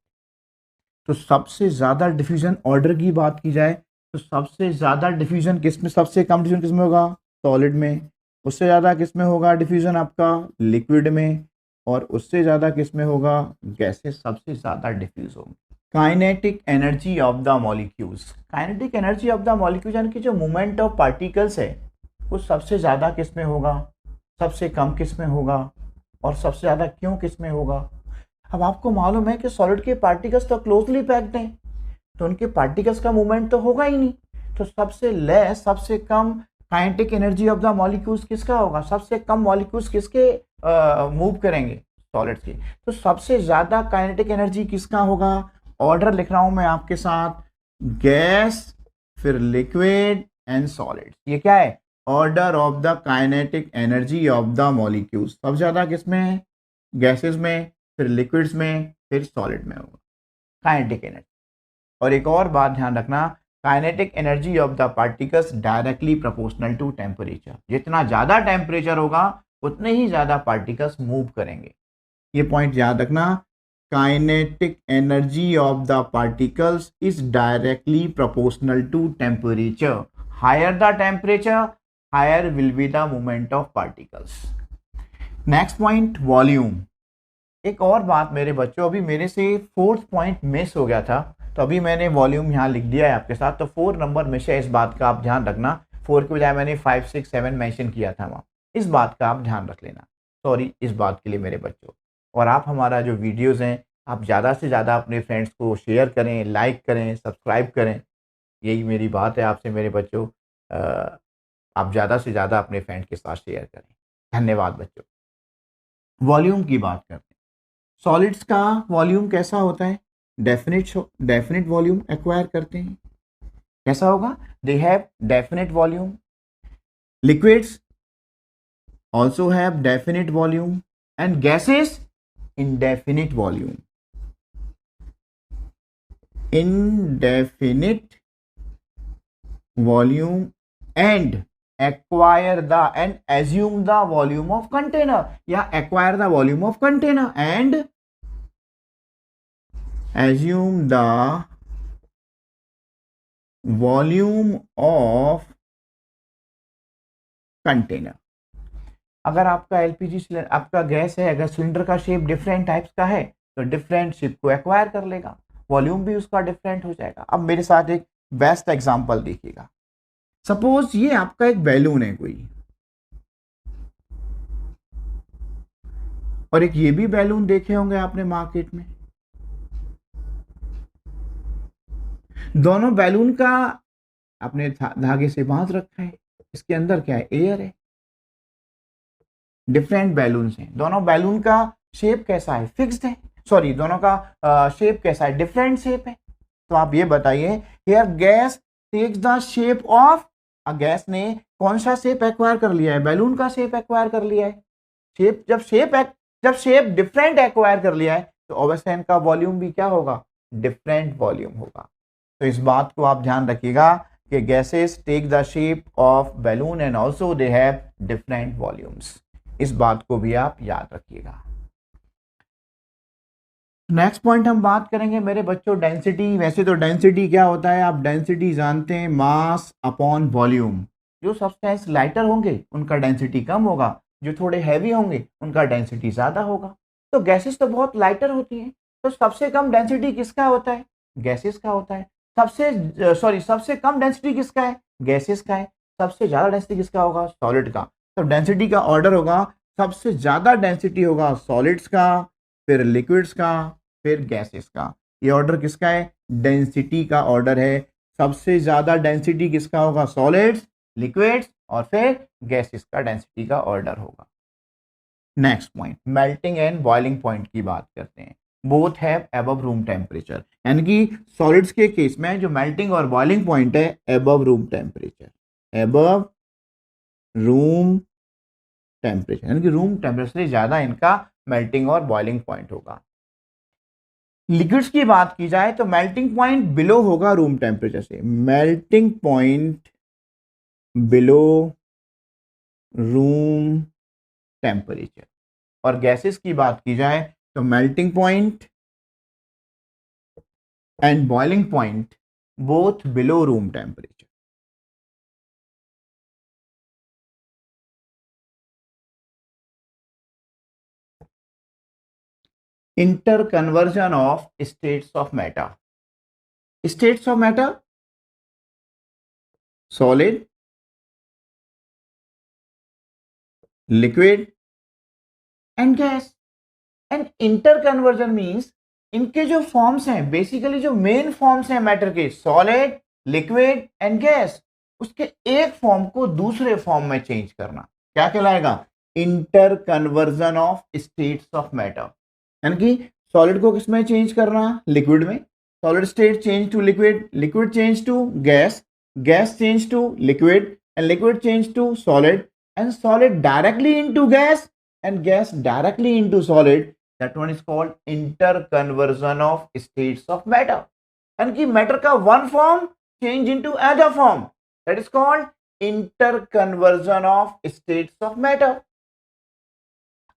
तो सबसे ज्यादा डिफ्यूजन, ऑर्डर की बात की जाए तो सबसे ज्यादा डिफ्यूजन किसमें, सबसे कम डिफ्यूजन किसमें होगा? सॉलिड में। उससे ज्यादा किसमें होगा डिफ्यूजन? आपका लिक्विड में। और उससे ज्यादा किसमें होगा? गैसेस सबसे ज्यादा डिफ्यूज होंगे। Kinetic energy of the molecules, kinetic energy of the molecules यानी कि जो मूवमेंट ऑफ पार्टिकल्स है, वो सबसे ज्यादा किसमें होगा, सबसे कम किसमें होगा, और सबसे ज्यादा क्यों किसमें होगा? अब आपको मालूम है कि सॉलिड के पार्टिकल्स तो क्लोजली पैक्ड हैं, तो उनके पार्टिकल्स का मूवमेंट तो होगा ही नहीं। तो सबसे लेस, सबसे कम kinetic energy of the molecules किसका होगा? सबसे कम मॉलिक्यूल्स किसके मूव करेंगे सॉलिड्स की। तो सबसे ज्यादा काइनेटिक एनर्जी किसका होगा? ऑर्डर लिख रहा हूं मैं आपके साथ, गैस, फिर लिक्विड एंड सॉलिड। ये क्या है? Order of the kinetic energy of the molecules. सबसे ज्यादा किसमें है? गैसेस में, फिर लिक्विड्स में, फिर सॉलिड में होगा काइनेटिक एनर्जी। और एक और बात ध्यान रखना, kinetic energy of the particles directly proportional to temperature. जितना ज्यादा टेम्परेचर होगा उतने ही ज्यादा पार्टिकल्स मूव करेंगे। ये पॉइंट याद रखना, kinetic energy of the particles is directly proportional to temperature. Higher the temperature, higher will be the movement of particles. Next point, volume. एक और बात मेरे बच्चों, अभी मेरे से 4th पॉइंट मिस हो गया था, तो अभी मैंने वॉल्यूम यहाँ लिख दिया है आपके साथ। तो 4 नंबर में से इस बात का आप ध्यान रखना, 4 के बजाय मैंने 5, 6, 7 मेंशन किया था वहाँ, इस बात का आप ध्यान रख लेना। सॉरी इस बात के लिए मेरे बच्चों। और आप हमारा जो वीडियोज़ हैं आप ज़्यादा से ज़्यादा अपने फ्रेंड्स को शेयर करें, लाइक करें, सब्सक्राइब करें। यही मेरी बात है आपसे मेरे बच्चों। आप ज़्यादा से ज़्यादा अपने फ्रेंड्स के साथ शेयर करें। धन्यवाद बच्चों। वॉल्यूम की बात करते हैं। सॉलिड्स का वॉल्यूम कैसा होता है? डेफिनेट वॉल्यूम एक्वायर करते हैं। कैसा होगा? They have definite volume. Liquids also have definite volume and gases indefinite volume. Indefinite volume and acquire the and assume the volume of container, या acquire the volume of container and assume the volume of container। अगर आपका LPG cylinder, आपका gas है, अगर cylinder का shape different types का है तो डिफरेंट शेप को एक्वायर कर लेगा, वॉल्यूम भी उसका डिफरेंट हो जाएगा। अब मेरे साथ एक बेस्ट एग्जांपल देखिएगा। सपोज ये आपका एक बैलून है कोई, और एक ये भी बैलून देखे होंगे आपने मार्केट में। दोनों बैलून का आपने धागे से बांध रखा है, इसके अंदर क्या है? एयर है। डिफरेंट बैलून हैं, दोनों बैलून का शेप कैसा है? फिक्स्ड है। सॉरी, दोनों का शेप कैसा है? डिफरेंट शेप है। तो आप ये बताइए, here gas takes the shape of, gas ने कौन सा शेप एक्वायर कर लिया है? बैलून का शेप एक्वायर कर लिया है। शेप जब शेप डिफरेंट एक्वायर कर लिया है तो ऑब्वियसली इनका वॉल्यूम भी क्या होगा? डिफरेंट वॉल्यूम होगा। तो इस बात को आप ध्यान रखिएगा कि gases take the shape of balloon and also they have different volumes. इस बात को भी आप याद रखिएगा। नेक्स्ट पॉइंट हम बात करेंगे मेरे बच्चों, डेंसिटी। वैसे तो डेंसिटी क्या होता है? आप डेंसिटी जानते हैं, मास अपॉन वॉल्यूम। जो सब्सटेंस लाइटर होंगे उनका डेंसिटी कम होगा, जो थोड़े हैवी होंगे उनका डेंसिटी ज्यादा होगा। तो गैसेस तो बहुत लाइटर होती हैं, तो सबसे कम डेंसिटी किसका होता है? गैसेस का होता है। सबसे कम डेंसिटी किसका है? गैसेस का है। सबसे ज्यादा डेंसिटी किसका होगा? सॉलिड का। तो डेंसिटी का ऑर्डर होगा, सबसे ज्यादा डेंसिटी होगा सॉलिड्स का, फिर लिक्विड्स का, फिर गैसेस का। ये ऑर्डर किसका है? डेंसिटी का ऑर्डर है। सबसे ज्यादा डेंसिटी किसका होगा? सॉलिड्स, लिक्विड्स और फिर गैसेस का डेंसिटी का ऑर्डर होगा। Next point, melting and boiling point की बात करते हैं। Both have above room temperature, यानी कि सॉलिड्स के केस में जो मेल्टिंग और बॉइलिंग पॉइंट है above room temperature, above room temperature, यानी कि रूम टेम्परेचर से ज्यादा इनका मेल्टिंग और बॉइलिंग पॉइंट होगा। लिक्विड्स की बात की जाए तो मेल्टिंग पॉइंट बिलो होगा रूम टेम्परेचर से, melting point below room temperature. और गैसेस की बात की जाए तो melting point and boiling point both below room temperature. Interconversion of states of matter. States of matter, solid, liquid and gas. And interconversion means इनके जो forms हैं, basically जो मेन फॉर्म्स हैं मैटर के, सॉलिड, लिक्विड एंड गैस, उसके एक form को दूसरे फॉर्म में चेंज करना क्या कहलाएगा? Inter conversion of states of matter, यानी कि सॉलिड को किसमें चेंज करना, लिक्विड में, solid state change to liquid, liquid change to gas, gas change to liquid, and liquid change to solid, and solid directly into gas, and gas directly into solid. That one is called inter conversion of states of matter, यानी कि matter का one form change into other form, that is called inter conversion of states of matter.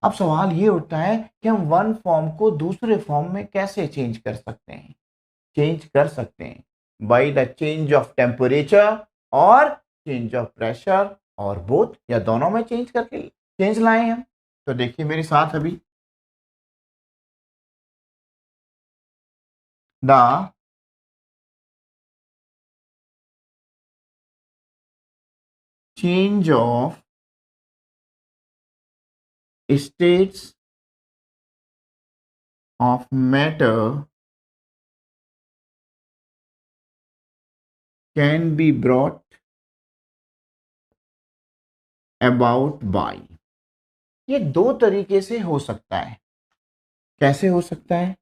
अब सवाल ये उठता है कि हम वन फॉर्म को दूसरे फॉर्म में कैसे चेंज कर सकते हैं. चेंज कर सकते हैं by the change of temperature और चेंज ऑफ प्रेशर, और बोथ या दोनों में चेंज करके चेंज लाए हम. तो देखिए मेरे साथ अभी, the change of states of matter can be brought about by. ये दो तरीके से हो सकता है. कैसे हो सकता है,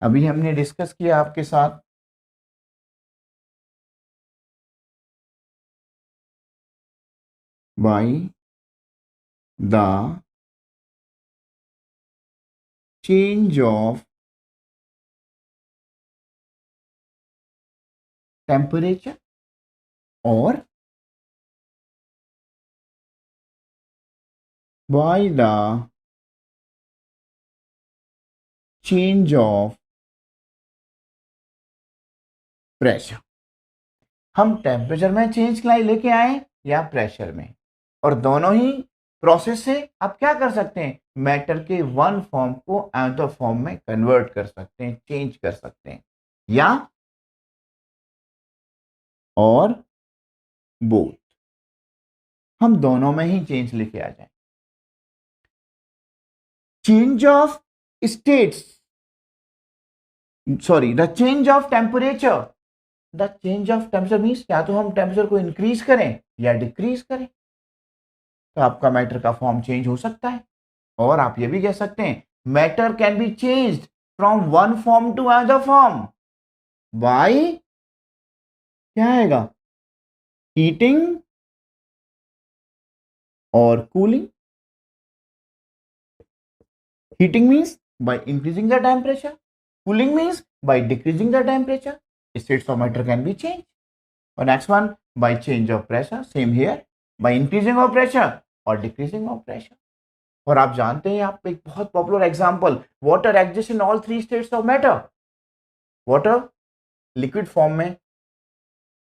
अभी हमने डिस्कस किया आपके साथ. by the change of temperature or by the change of pressure. हम टेम्परेचर में चेंज लेके आए या प्रेशर में, और दोनों ही प्रोसेस से आप क्या कर सकते हैं, मैटर के वन फॉर्म को अनदर फॉर्म में कन्वर्ट कर सकते हैं, चेंज कर सकते हैं, या और बोथ, हम दोनों में ही चेंज लेके आ जाए. Change of states, sorry, the change of temperature. The change of temperature means या तो हम टेम्परेचर को इंक्रीज करें या डिक्रीज करें, तो आपका मैटर का फॉर्म चेंज हो सकता है. और आप ये भी कह सकते हैं matter can be changed from one form to another form by, क्या आएगा, हीटिंग और cooling. Heating means by increasing the temperature, cooling means by decreasing the temperature. States of matter can be changed. Or next one, by change of pressure, same here, by increasing of pressure or decreasing of pressure. और आप जानते हैं, आप एक बहुत popular example, water exist in all three states of matter. Water liquid form में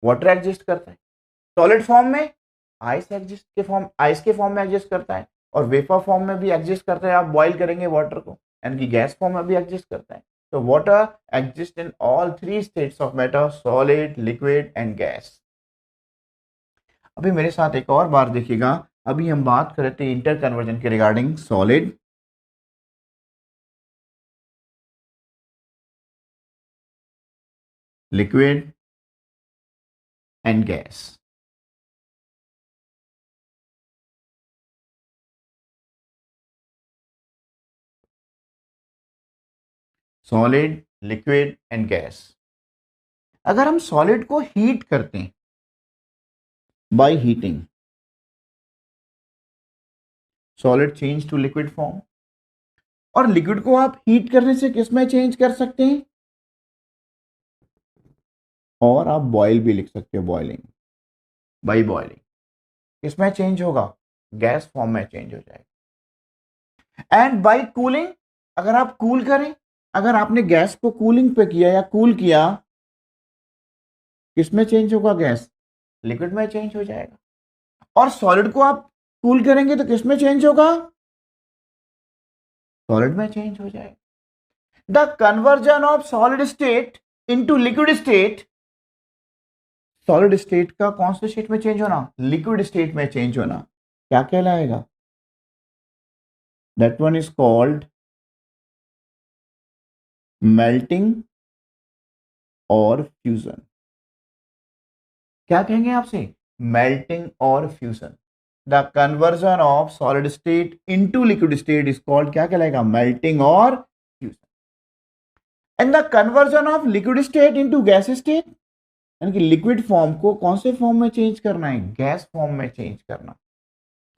water exist करता है, सॉलिड फॉर्म में आइस के फॉर्म में एग्जिस्ट करता है, और वेपर फॉर्म में भी एग्जिस्ट करता है. आप बॉइल करेंगे वाटर को, यानी कि गैस फॉर्म में भी एग्जिस्ट करता है. तो water exist in all three states of matter, solid, liquid and gas. अभी मेरे साथ एक और बार देखिएगा, अभी हम बात कर रहे थे इंटर कन्वर्जन के regarding solid, liquid and gas. Solid, liquid and gas. अगर हम सॉलिड को हीट करते हैं by heating, solid change to liquid form, और लिक्विड को आप हीट करने से किस में चेंज कर सकते हैं, और आप बॉयल भी लिख सकते हो, बॉइलिंग, बाय बॉइलिंग. किसमें चेंज होगा, गैस फॉर्म में चेंज हो जाएगा. एंड बाय कूलिंग, अगर आप कूल करें, अगर आपने गैस को कूलिंग पे किया या कूल किया, किसमें चेंज होगा, गैस, लिक्विड में चेंज हो जाएगा. और सॉलिड को आप कूल करेंगे तो किसमें चेंज होगा, सॉलिड में चेंज हो जाएगा. The conversion of solid state into liquid state, solid state का कौन से स्टेट में चेंज होना, लिक्विड स्टेट में चेंज होना, क्या कहलाएगा, that one is called melting और फ्यूजन. क्या कहेंगे आपसे, मेल्टिंग और fusion. The conversion of solid state into liquid state is called, क्या कहलाएगा, मेल्टिंग और fusion. And the conversion of liquid state into gas state, यानी कि लिक्विड फॉर्म को कौन से फॉर्म में चेंज करना है, गैस फॉर्म में चेंज करना,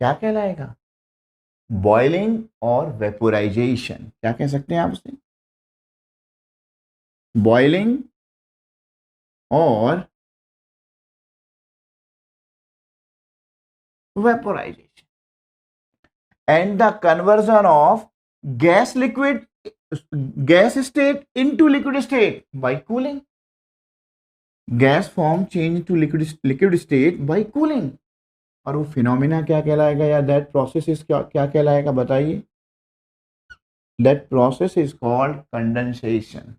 क्या कहलाएगा, बॉइलिंग और वेपोराइजेशन। क्या कह सकते हैं आप उसे, बॉइलिंग और vaporisation. And the conversion of gas liquid gas state into liquid state by cooling, gas form change to liquid state by cooling. और वो फिनोमिना क्या कहलाएगा, या दैट प्रोसेस इज क्या कहलाएगा, बताइए। That process is called condensation.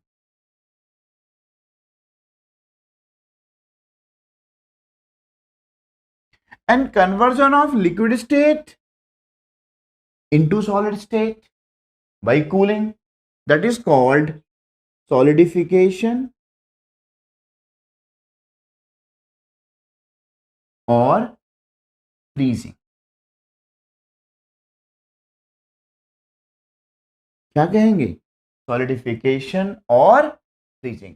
And conversion of liquid state into solid state by cooling, that is called solidification or freezing। क्या कहेंगे, solidification और freezing।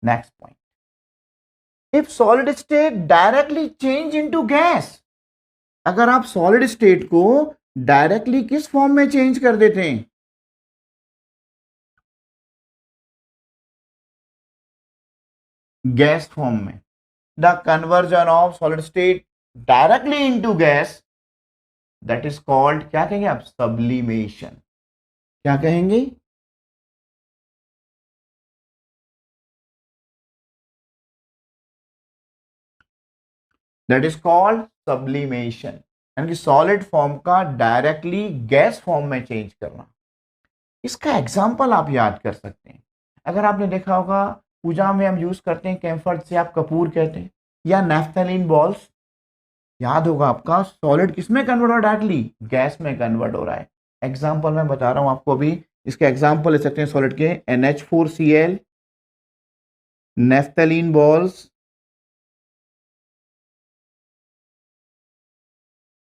next point, if solid state directly change into gas, अगर आप solid state को directly किस form में change कर देते हैं, गैस फॉर्म में, the conversion of solid state directly into gas, that is called, क्या कहेंगे आप, सब्लिमेशन। क्या कहेंगे, दैट इज कॉल्ड सब्लिमेशन, यानी कि सॉलिड फॉर्म का डायरेक्टली गैस फॉर्म में चेंज करना। इसका एग्जाम्पल आप याद कर सकते हैं, अगर आपने देखा होगा पूजा में हम यूज करते हैं कैम्फर से आप कपूर कहते हैं, या नैफ्थलीन बॉल्स, याद होगा आपका, सॉलिड किस में कन्वर्ट हो रहा है, डायरेक्टली गैस में कन्वर्ट हो रहा है। एग्जाम्पल मैं बता रहा हूं आपको अभी, इसके एग्जाम्पल ले सकते हैं सॉलिड के, NH4Cl, नैफ्थलीन बॉल्स,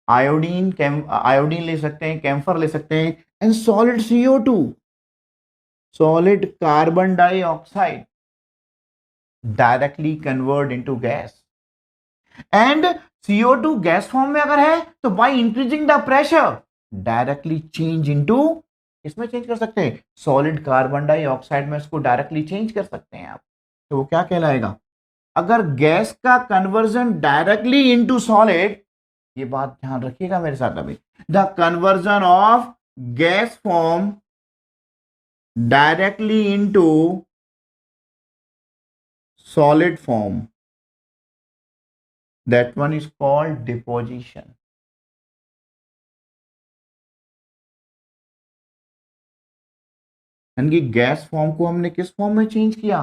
आयोडीन ले सकते हैं, कैम्फर ले सकते हैं, and solid CO2, solid carbon dioxide directly convert into gas. And CO2 gas form में अगर है तो by increasing the pressure directly change into, इसमें चेंज कर सकते हैं, सॉलिड कार्बन डाइऑक्साइड में इसको डायरेक्टली चेंज कर सकते हैं आप। तो वो क्या कहलाएगा, अगर गैस का कन्वर्जन डायरेक्टली इनटू सॉलिड, ये बात ध्यान रखिएगा मेरे साथ अभी, the conversion of gas form directly into solid form, that one is called deposition। यानी कि गैस फॉर्म को हमने किस फॉर्म में चेंज किया,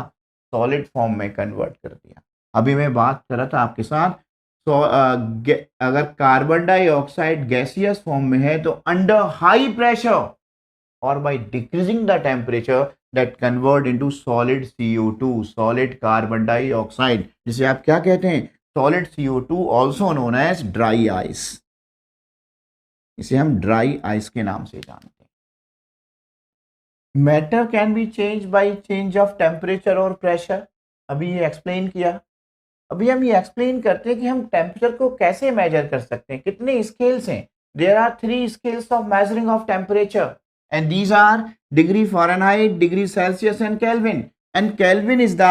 सॉलिड फॉर्म में कन्वर्ट कर दिया। अभी मैं बात कर रहा था आपके साथ, तो अगर कार्बन डाइऑक्साइड गैसियस फॉर्म में है तो अंडर हाई प्रेशर और by decreasing the temperature that convert into solid CO2, solid carbon dioxide, जिसे आप क्या कहते हैं, solid CO2, also known as dry ice. इसे हम ड्राई आइस के नाम से जानते हैं। Matter can be change by change of temperature और प्रेशर, अभी ये एक्सप्लेन किया। अभी हम ये एक्सप्लेन करते हैं कि हम टेम्परेचर को कैसे मेजर कर सकते हैं, कितने स्केल्स हैं। There are 3 scales of measuring of temperature and these are degree Fahrenheit, degree Celsius and Kelvin. And Kelvin is the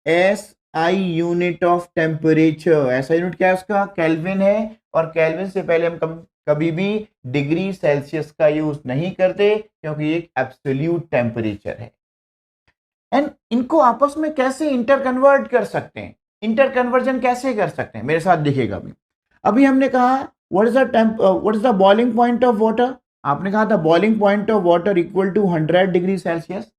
SI unit of temperature. ऐसा यूनिट क्या है उसका, केल्विन है। और केल्विन से पहले हम कभी भी डिग्री सेल्सियस का यूज नहीं करते क्योंकि एक एब्सोल्यूट टेम्परेचर है। एंड इनको आपस में कैसे इंटर कन्वर्ट कर सकते हैं, इंटर कन्वर्जन कैसे कर सकते हैं, मेरे साथ देखिएगा। अभी हमने कहा what is the boiling point of water, आपने कहा था boiling point of water equal to 100 degree Celsius.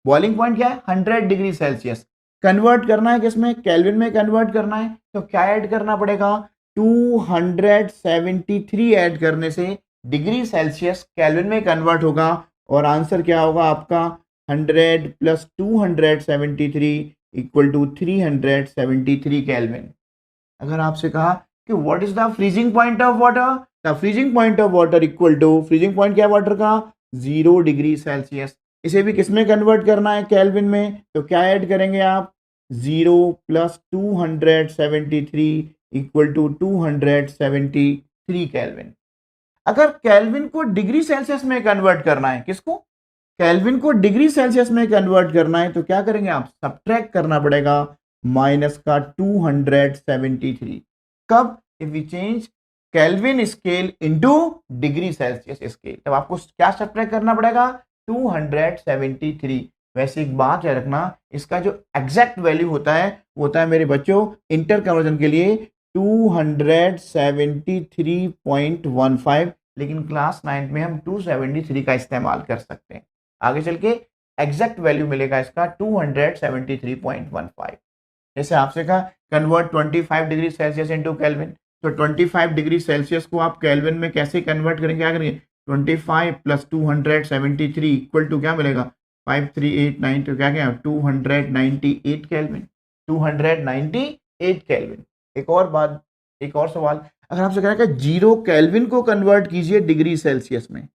Boiling point क्या है, 100 डिग्री सेल्सियस। कन्वर्ट करना है किसमें, केल्विन में कन्वर्ट करना है, तो क्या ऐड करना पड़ेगा, 273 ऐड करने से डिग्री सेल्सियस केल्विन में कन्वर्ट होगा। और आंसर क्या होगा आपका, 100 प्लस 273 इक्वल टू 373 केल्विन। अगर आपसे कहा कि what is the freezing point of water, the freezing point of water equal to, freezing point क्या है वाटर का, 0 डिग्री सेल्सियस। इसे भी किसमें कन्वर्ट करना है, केल्विन में, तो क्या ऐड करेंगे आप, 0 प्लस 273 इक्वल टू 273 केल्विन। अगर केल्विन को डिग्री सेल्सियस में कन्वर्ट करना है, किसको, केल्विन को डिग्री सेल्सियस में कन्वर्ट करना है, तो क्या करेंगे आप, सब्ट्रैक्ट करना पड़ेगा माइनस का 273। कब, if we change Kelvin scale into degree Celsius scale, तब आपको क्या सब्ट्रैक्ट करना पड़ेगा, 273। वैसे एक बात याद रखना, इसका जो एग्जैक्ट वैल्यू होता है वो होता है मेरे बच्चों इंटर कन्वर्जन के लिए 273.15, लेकिन क्लास 9 में हम 273 का इस्तेमाल कर सकते हैं। आगे चल के एग्जैक्ट वैल्यू मिलेगा इसका 273.15। जैसे आपसे कहा convert 25 degree Celsius into kelvin, तो 25 डिग्री सेल्सियस को आप केल्विन में कैसे कन्वर्ट करेंगे, क्या करेंगे, 25 प्लस 273 इक्वल टू क्या मिलेगा, 5389, तो क्या क्या 298 केल्विन, 298 केल्विन। एक और बात, एक और सवाल, अगर आपसे कह रहा है कि 0 केल्विन को कन्वर्ट कीजिए डिग्री सेल्सियस में,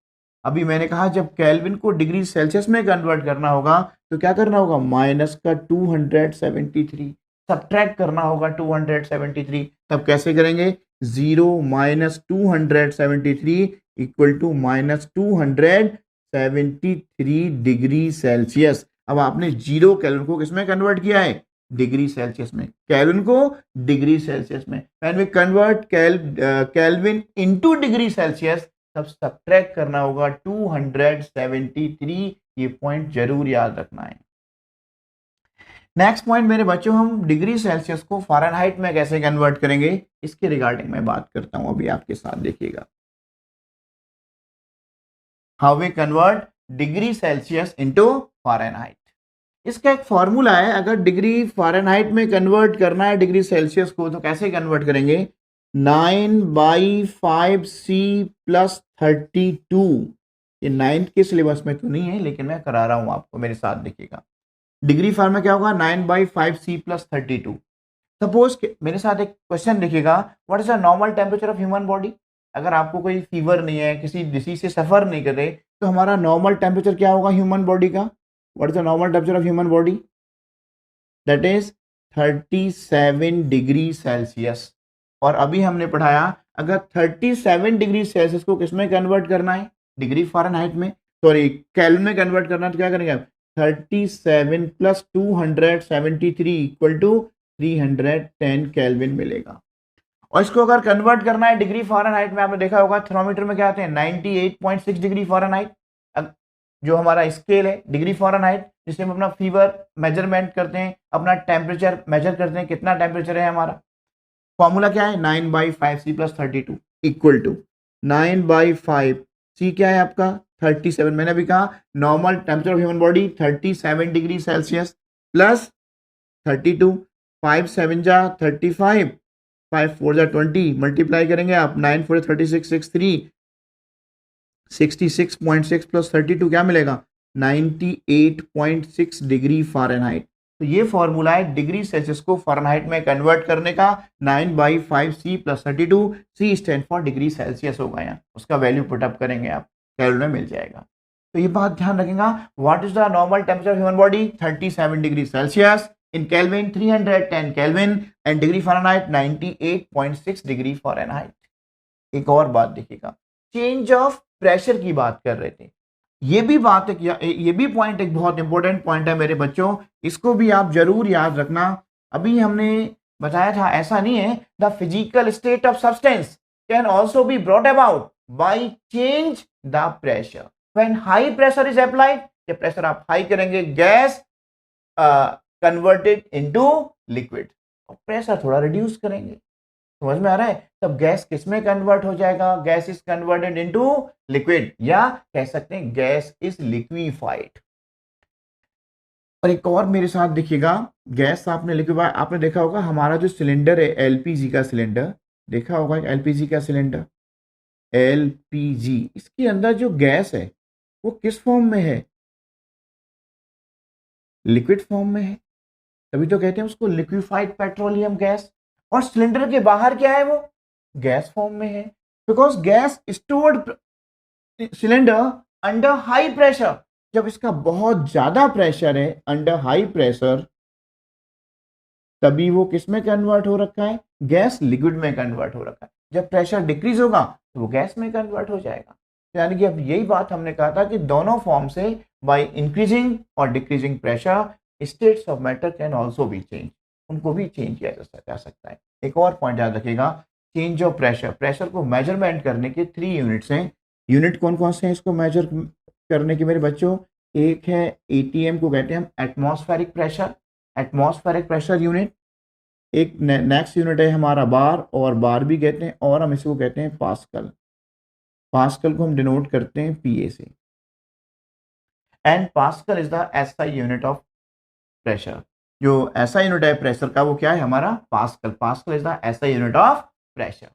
अभी मैंने कहा जब केल्विन को डिग्री सेल्सियस में कन्वर्ट करना होगा तो क्या करना होगा, माइनस का 273, सब्ट्रैक्ट करना होगा 273। तब कैसे करेंगे, 0 minus 273 equal to minus 273 degree Celsius. अब आपने 0 केल्विन को किसमें कन्वर्ट किया है, डिग्री सेल्सियस में, केल्विन को डिग्री सेल्सियस में। When we convert Kelvin into degree Celsius, तब सब्ट्रैक्ट करना होगा 273। ये पॉइंट जरूर याद रखना है। नेक्स्ट पॉइंट मेरे बच्चों, हम डिग्री सेल्सियस को फ़ारेनहाइट में कैसे कन्वर्ट करेंगे, इसके रिगार्डिंग मैं बात करता हूं अभी आपके साथ, देखिएगा how we convert degree Celsius into Fahrenheit. इसका एक फॉर्मूला है, अगर डिग्री फ़ारेनहाइट में कन्वर्ट करना है डिग्री सेल्सियस को, तो कैसे कन्वर्ट करेंगे, 9/5C प्लस 32। ये 9th के सिलेबस में तो नहीं है, लेकिन मैं करा रहा हूं आपको, मेरे साथ देखिएगा। डिग्री फॉर्म में क्या होगा, 9/5C प्लस 32। सपोज मेरे साथ एक क्वेश्चन देखिएगा, what is the normal temperature of human body. अगर आपको कोई फीवर नहीं है, किसी डिसीज से सफर नहीं कर रहे, तो हमारा नॉर्मल टेम्परेचर क्या होगा ह्यूमन बॉडी का, what is the normal temperature of human body, that is 37 degree Celsius. और अभी हमने पढ़ाया अगर 37 डिग्री सेल्सियस को किसमें कन्वर्ट करना है, डिग्री फ़ारेनहाइट में, सॉरी केल्विन में कन्वर्ट करना है, तो क्या करेंगे आप, 37 प्लस 273 इक्वल टू 310 केल्विन मिलेगा। और इसको अगर कन्वर्ट करना है डिग्री फ़ारेनहाइट में, आपने देखा होगा थर्मोमीटर में क्या आते हैं, 98.6 डिग्री फ़ारेनहाइट, जो हमारा स्केल है डिग्री फ़ारेनहाइट, जिससे हम अपना फीवर मेजरमेंट करते हैं, अपना टेम्परेचर मेजर करते हैं, कितना टेम्परेचर है हमारा। फॉर्मूला क्या है, 9/5C plus 32 equal to 9/5C क्या है आपका 37। मैंने अभी कहा normal temperature of human body 37 degree Celsius plus 32, 5 7 जा 35, 5 4 जा 20, मल्टीप्लाई करेंगे आप, 9 4 36, 66.6 प्लस 32 क्या मिलेगा, 98.6 डिग्री फ़ारेनहाइट। तो ये फॉर्मूला है डिग्री सेल्सियस को फ़ारेनहाइट में कन्वर्ट करने का, 9/5C plus 32, C stand for degree Celsius होगा, यहाँ उसका वैल्यू पुटअप करेंगे आप, केल्विन में मिल जाएगा। तो ये बात ध्यान रखेगा, what is the normal temperature human body, 37 degree Celsius, in kelvin 310 kelvin, and degree Fahrenheit 98.6 degree Fahrenheit. एक और बात देखिएगा, चेंज ऑफ प्रेशर की बात कर रहे थे, ये भी बात है, ये भी पॉइंट एक बहुत इंपॉर्टेंट पॉइंट है मेरे बच्चों, इसको भी आप जरूर याद रखना। अभी हमने बताया था, ऐसा नहीं है, the physical state of substance can also be brought about by change the pressure. When high pressure is applied, ये प्रेशर आप हाई करेंगे, गैस कन्वर्टेड इनटू लिक्विड, और प्रेशर थोड़ा रिड्यूस करेंगे, समझ में आ रहा है, तब गैस किस में कन्वर्ट हो जाएगा, gas is converted into liquid, या कह सकते हैं गैस इज लिक्विफाइड। और एक और मेरे साथ देखिएगा, गैस आपने लिक्विफाई, आपने देखा होगा हमारा जो सिलेंडर है एलपीजी का सिलेंडर, देखा होगा एलपीजी का सिलेंडर, एलपीजी, इसके अंदर जो गैस है वो किस फॉर्म में है, लिक्विड फॉर्म में है, तभी तो कहते हैं उसको लिक्विफाइड पेट्रोलियम गैस। और सिलेंडर के बाहर क्या है, वो गैस फॉर्म में है, because gas stored cylinder under high pressure. जब इसका बहुत ज्यादा प्रेशर है, अंडर हाई प्रेशर, तभी वो किस में कन्वर्ट हो रखा है, गैस लिक्विड में कन्वर्ट हो रखा है। जब प्रेशर डिक्रीज होगा तो वो गैस में कन्वर्ट हो जाएगा। यानी कि अब यही बात हमने कहा था कि दोनों फॉर्म से बाय इंक्रीजिंग और decreasing pressure states of matter can also be change, उनको भी चेंज किया जा सकता है। एक और पॉइंट याद रखिएगा, चेंज ऑफ प्रेशर, प्रेशर को मेजरमेंट करने के 3 यूनिट्स हैं। यूनिट कौन कौन से हैं इसको मेजर करने के मेरे बच्चों? एक है एटीएम को कहते हैं हम atmospheric pressure, atmospheric pressure unit. एक नेक्स्ट यूनिट है हमारा बार, और बार भी कहते हैं, और हम इसको कहते हैं पास्कल। पास्कल को हम डिनोट करते हैं पीए से, and pascal is the SI unit of pressure. जो एसआई यूनिट है प्रेशर का वो क्या है हमारा? Pascal. Pascal is the SI unit of pressure.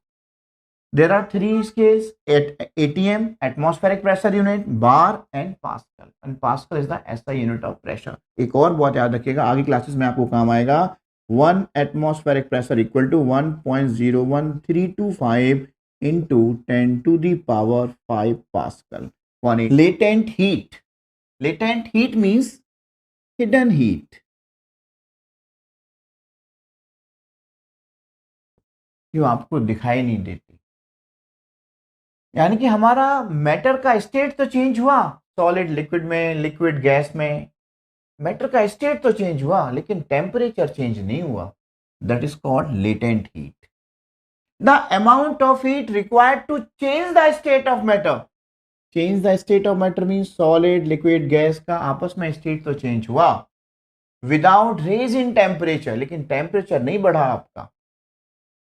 There are 3 scales at ATM, atmospheric pressure unit, bar and Pascal. And Pascal is the SI unit of pressure. एक और बहुत याद रखिएगा, आगे क्लासेस में आपको काम आएगा। 1 atmospheric pressure equal to 1.01325 into 10 to the power 5 Pascal. One latent heat. Latent heat means hidden heat. जो आपको दिखाई नहीं देती। यानी कि हमारा मैटर का स्टेट तो चेंज हुआ, सॉलिड लिक्विड में, लिक्विड गैस में, मैटर का स्टेट तो चेंज हुआ लेकिन टेम्परेचर चेंज नहीं हुआ। That is called latent heat. The amount of heat required to change the state of matter. Change the state of matter means solid liquid gas का आपस में स्टेट तो चेंज हुआ विदाउट रेज इन टेम्परेचर, लेकिन temperature नहीं बढ़ा आपका।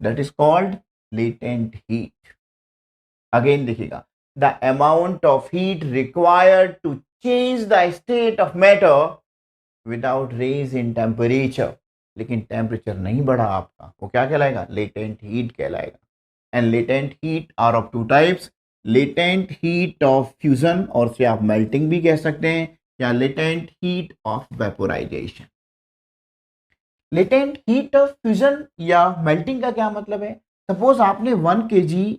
That is called latent heat. Again देखिएगा, the amount of heat required to change the state of matter without raise in temperature, लेकिन टेम्परेचर नहीं बढ़ा आपका, वो क्या कहलाएगा? लेटेंट हीट कहलाएगा। And latent heat are of 2 types, latent heat of fusion, और से आप मेल्टिंग भी कह सकते हैं, या latent heat of vaporisation. Latent heat of fusion या मेल्टिंग का क्या मतलब है? सपोज आपने 1 kg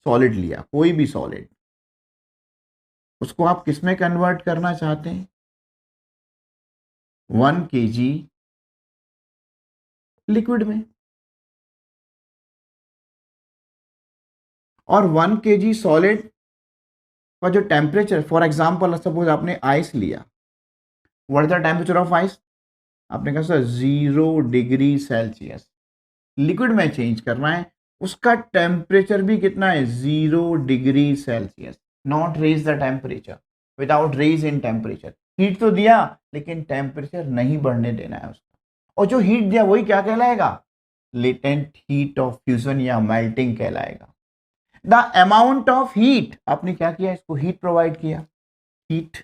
सॉलिड लिया, कोई भी सॉलिड, उसको आप किस में कन्वर्ट करना चाहते हैं? 1 kg लिक्विड में। और 1 kg सॉलिड का जो टेम्परेचर, फॉर एग्जांपल सपोज आपने आइस लिया, what is the temperature of ice? आपने कहा सर 0 डिग्री सेल्सियस। लिक्विड में चेंज करना है, उसका टेम्परेचर भी कितना है? 0 degree Celsius. Not raise the temperature, without raise in temperature. Heat तो दिया लेकिन टेम्परेचर नहीं बढ़ने देना है उसका, और जो हीट दिया वही क्या कहलाएगा? लेटेंट हीट ऑफ फ्यूजन या मेल्टिंग कहलाएगा। द अमाउंट ऑफ हीट, आपने क्या किया? इसको हीट प्रोवाइड किया, हीट।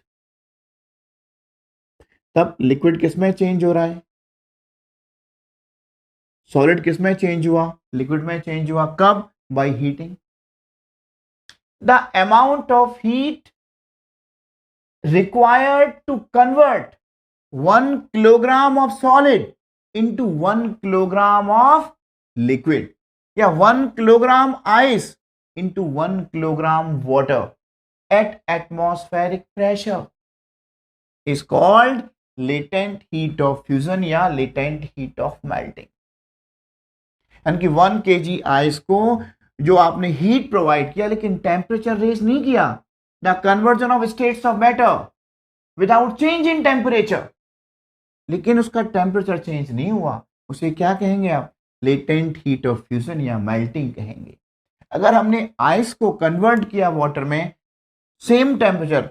तब लिक्विड किस में चेंज हो रहा है? सॉलिड किस में चेंज हुआ? लिक्विड में चेंज हुआ। कब? By heating. The amount of heat required to convert 1 kilogram of solid into 1 kilogram of liquid, या 1 kilogram ice into 1 kilogram water at atmospheric pressure is called latent heat of fusion या latent heat of melting। यानी कि 1 kg ice को जो आपने heat provide किया लेकिन temperature raise नहीं किया, the conversion of states of matter without change in temperature, लेकिन उसका टेम्परेचर चेंज नहीं हुआ, उसे क्या कहेंगे आप? लेटेंट हीट ऑफ फ्यूजन या मेल्टिंग कहेंगे। अगर हमने आइस को कन्वर्ट किया वाटर में, same temperature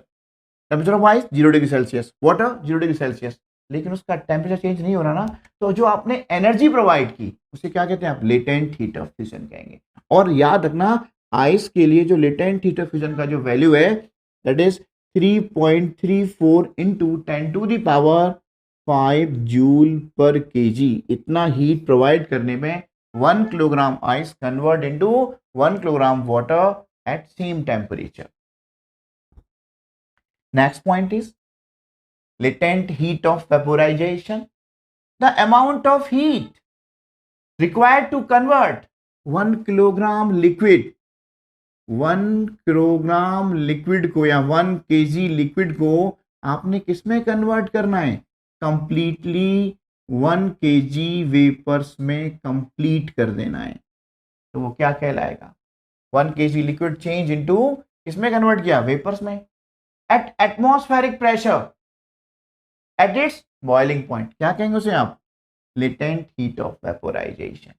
of ice 0 degree Celsius, water 0 degree Celsius, लेकिन उसका टेम्परेचर चेंज नहीं हो रहा ना, तो जो आपने एनर्जी प्रोवाइड की उसे क्या कहते हैं आप? लेटेंट हीट ऑफ फ्यूजन कहेंगे। और याद रखना, आइस के लिए जो लेटेंट हीट ऑफ फ्यूजन का जो वैल्यू है that is 3.34 into 10 to the power 5 joule per kg. इतना हीट प्रोवाइड करने में 1 kilogram ice convert into 1 kilogram water at same temperature. Next point is latent heat of vaporization, the amount of heat required to convert 1 kilogram liquid, 1 kilogram liquid को या 1 kg liquid को आपने किस में convert करना है? कंप्लीटली 1 kg वेपर्स में complete कर देना है। तो वो क्या कहलाएगा? 1 kg लिक्विड चेंज इनटू किसमें कन्वर्ट किया? वेपर्स में। At atmospheric pressure at its boiling point, क्या कहेंगे उसे आप? Latent heat of vaporisation.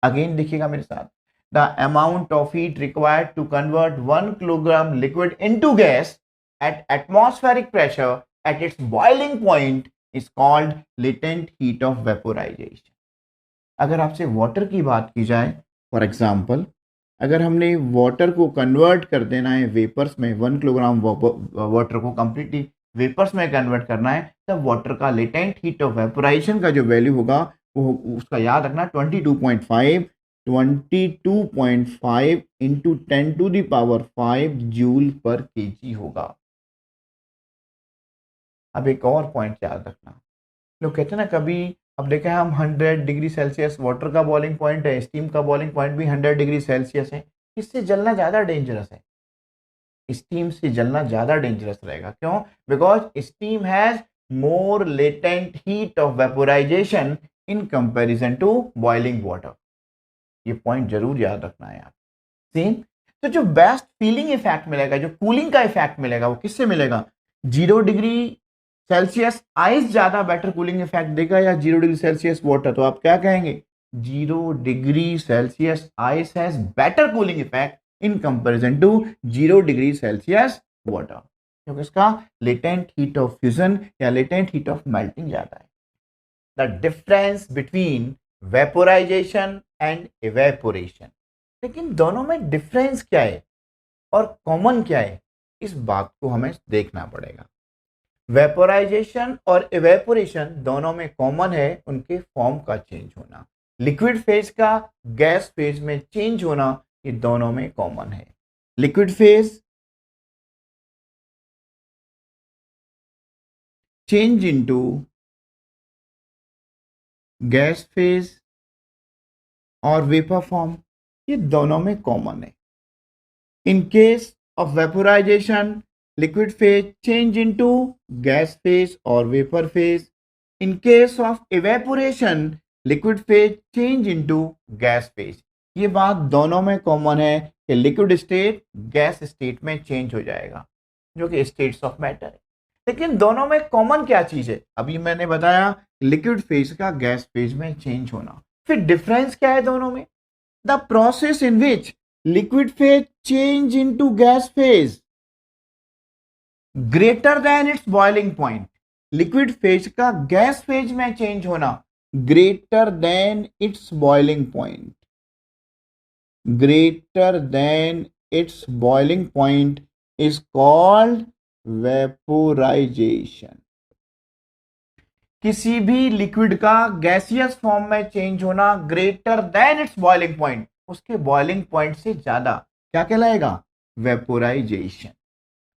Again देखिएगा मेरे साथ, the amount of heat required to convert 1 kilogram liquid into gas at atmospheric pressure at its boiling point is called latent heat of vaporisation. अगर आपसे water की बात की जाए, फॉर एग्जाम्पल अगर हमने वाटर को कन्वर्ट कर देना है वेपर्स में, 1 किलोग्राम वाटर को कंप्लीटली वेपर्स में कन्वर्ट करना है, तब वाटर का लेटेंट हीट ऑफ वेपोराइजेशन का जो वैल्यू होगा वो उसका याद रखना 22.5 इंटू 10⁵ जूल पर केजी होगा। अब एक और पॉइंट याद रखना, लोग कहते हैं ना कभी, अब देखा है हम 100 डिग्री सेल्सियस वाटर का बॉइलिंग पॉइंट है, स्टीम का बॉइलिंग पॉइंट भी 100 डिग्री सेल्सियस है, इससे जलना ज़्यादा डेंजरस है। स्टीम से जलना ज़्यादा डेंजरस रहेगा। क्यों? Because steam has more latent heat of vaporisation in comparison to boiling water. ये पॉइंट जरूर याद रखना है आप। सेम, तो जो बेस्ट फीलिंग इफेक्ट मिलेगा, जो कूलिंग का इफेक्ट मिलेगा, वो किससे मिलेगा? 0 डिग्री सेल्सियस आइस ज्यादा बेटर कूलिंग इफेक्ट देगा या 0 डिग्री सेल्सियस वाटर? तो आप क्या कहेंगे? 0 degree Celsius ice has better cooling effect in comparison to 0 degree Celsius water, क्योंकि इसका लेटेंट हीट ऑफ फ्यूजन या लेटेंट हीट ऑफ मेल्टिंग ज्यादा है। The difference between vaporisation and evaporation, लेकिन दोनों में डिफरेंस क्या है और कॉमन क्या है, इस बात को हमें देखना पड़ेगा। वेपोराइजेशन और इवेपोरेशन दोनों में कॉमन है उनके फॉर्म का चेंज होना। लिक्विड फेज का गैस फेज में चेंज होना, ये दोनों में कॉमन है। Liquid phase change into gas phase और वेपर फॉर्म, ये दोनों में कॉमन है। In case of vaporisation, liquid phase change into gas phase or vapor phase. In case of evaporation, liquid phase change into gas phase. ये बात दोनों में common है कि लिक्विड स्टेट गैस स्टेट में चेंज हो जाएगा, जो कि स्टेट्स ऑफ मैटर है। लेकिन दोनों में कॉमन क्या चीज है? अभी मैंने बताया लिक्विड फेज का गैस फेज में चेंज होना। फिर डिफरेंस क्या है दोनों में? The process in which liquid phase change into gas phase greater than it's boiling point. Liquid phase का गैस फेज में चेंज होना greater than it's boiling point, greater than it's boiling point is called vaporisation. किसी भी liquid का gaseous form में change होना greater than it's boiling point, उसके boiling point से ज्यादा, क्या कहलाएगा? Vaporisation.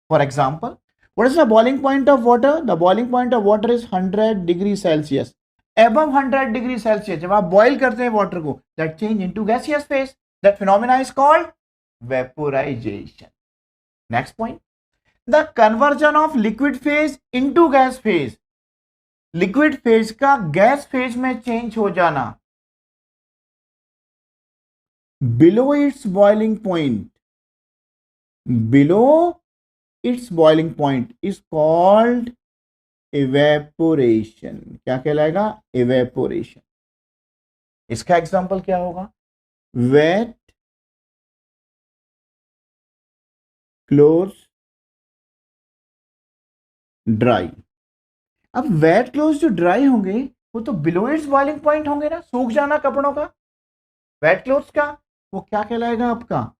For example, what is the boiling point of water? The boiling point of water is 100 degree Celsius. Above 100 degree Celsius, जब आप boil करते हैं वाटर को, that change into gaseous phase, that phenomena is called vaporization. Next point, the conversion of liquid phase into gas phase. Liquid phase का gas phase में change हो जाना below its boiling point, below its boiling point is called evaporation. क्या कहलाएगा? evaporation. इसका example क्या होगा? wet clothes dry. अब wet clothes जो ड्राई होंगे वो तो below its boiling point होंगे ना, सूख जाना कपड़ों का। wet clothes का वो क्या कहलाएगा आपका?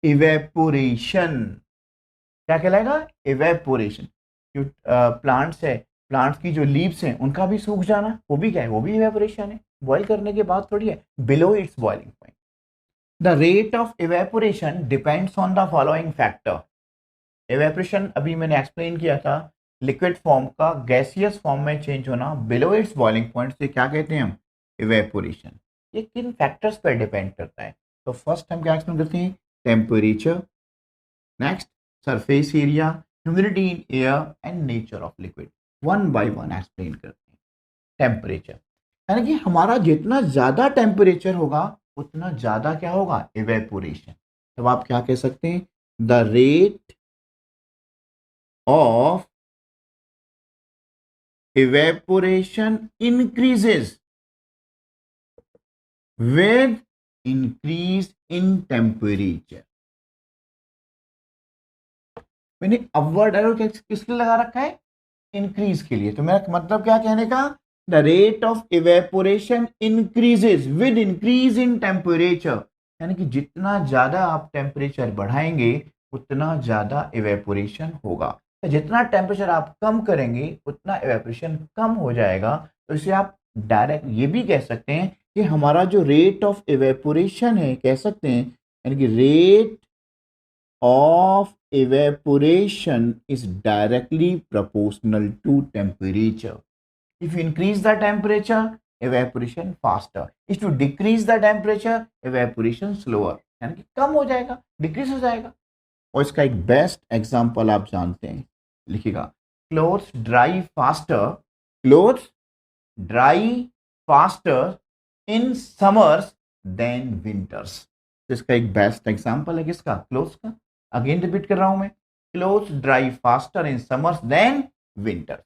evaporation. क्या कहलाएगा? इवेपोरेशन। जो प्लांट्स है, प्लांट्स की जो लीव्स हैं उनका भी सूख जाना, वो भी क्या है? वो भी इवेपोरेशन है। बॉईल करने के बाद थोड़ी है, below it's boiling point. The rate of evaporation depends on the following factor. Evaporation अभी मैंने एक्सप्लेन किया था, लिक्विड फॉर्म का गैसियस फॉर्म में चेंज होना बिलो इट्स बॉइलिंग पॉइंट से क्या कहते हैं हम? इवेपोरेशन। ये किन फैक्टर्स पर डिपेंड करता है? तो फर्स्ट हम क्या एक्सप्लेन करते हैं? Temperature, next surface area, humidity in air and nature of liquid. One by one explain करते हैं। टेम्परेचर यानी कि हमारा जितना ज्यादा टेम्परेचर होगा उतना ज्यादा क्या होगा? इवेपोरेशन। तब आप क्या कह सकते हैं? The rate of evaporation increases with increase in temperature। मैंने अपवर्ड एरो किसके लिए लगा रखा है? इंक्रीज के लिए। तो मेरा मतलब क्या कहने का? The rate of evaporation increases with increase in temperature, यानी कि जितना ज्यादा आप टेम्परेचर बढ़ाएंगे उतना ज्यादा इवेपोरेशन होगा। तो जितना टेम्परेचर आप कम करेंगे उतना इवेपोरेशन कम हो जाएगा। तो इसे आप डायरेक्ट ये भी कह सकते हैं कि हमारा जो रेट ऑफ इवेपोरेशन है, कह सकते हैं यानी कि rate of evaporation is directly proportional to temperature. If you increase the temperature, evaporation faster. If you decrease the temperature, evaporation slower. यानी कि कम हो जाएगा, डिक्रीज हो जाएगा। और इसका एक बेस्ट एग्जांपल आप जानते हैं, लिखिएगा। Clothes dry faster, clothes dry faster in summers than winters. इसका एक बेस्ट एग्जांपल है किसका? क्लोथ्स का। अगेन रिपीट कर रहा हूं मैं, clothes dry faster in summers than winter.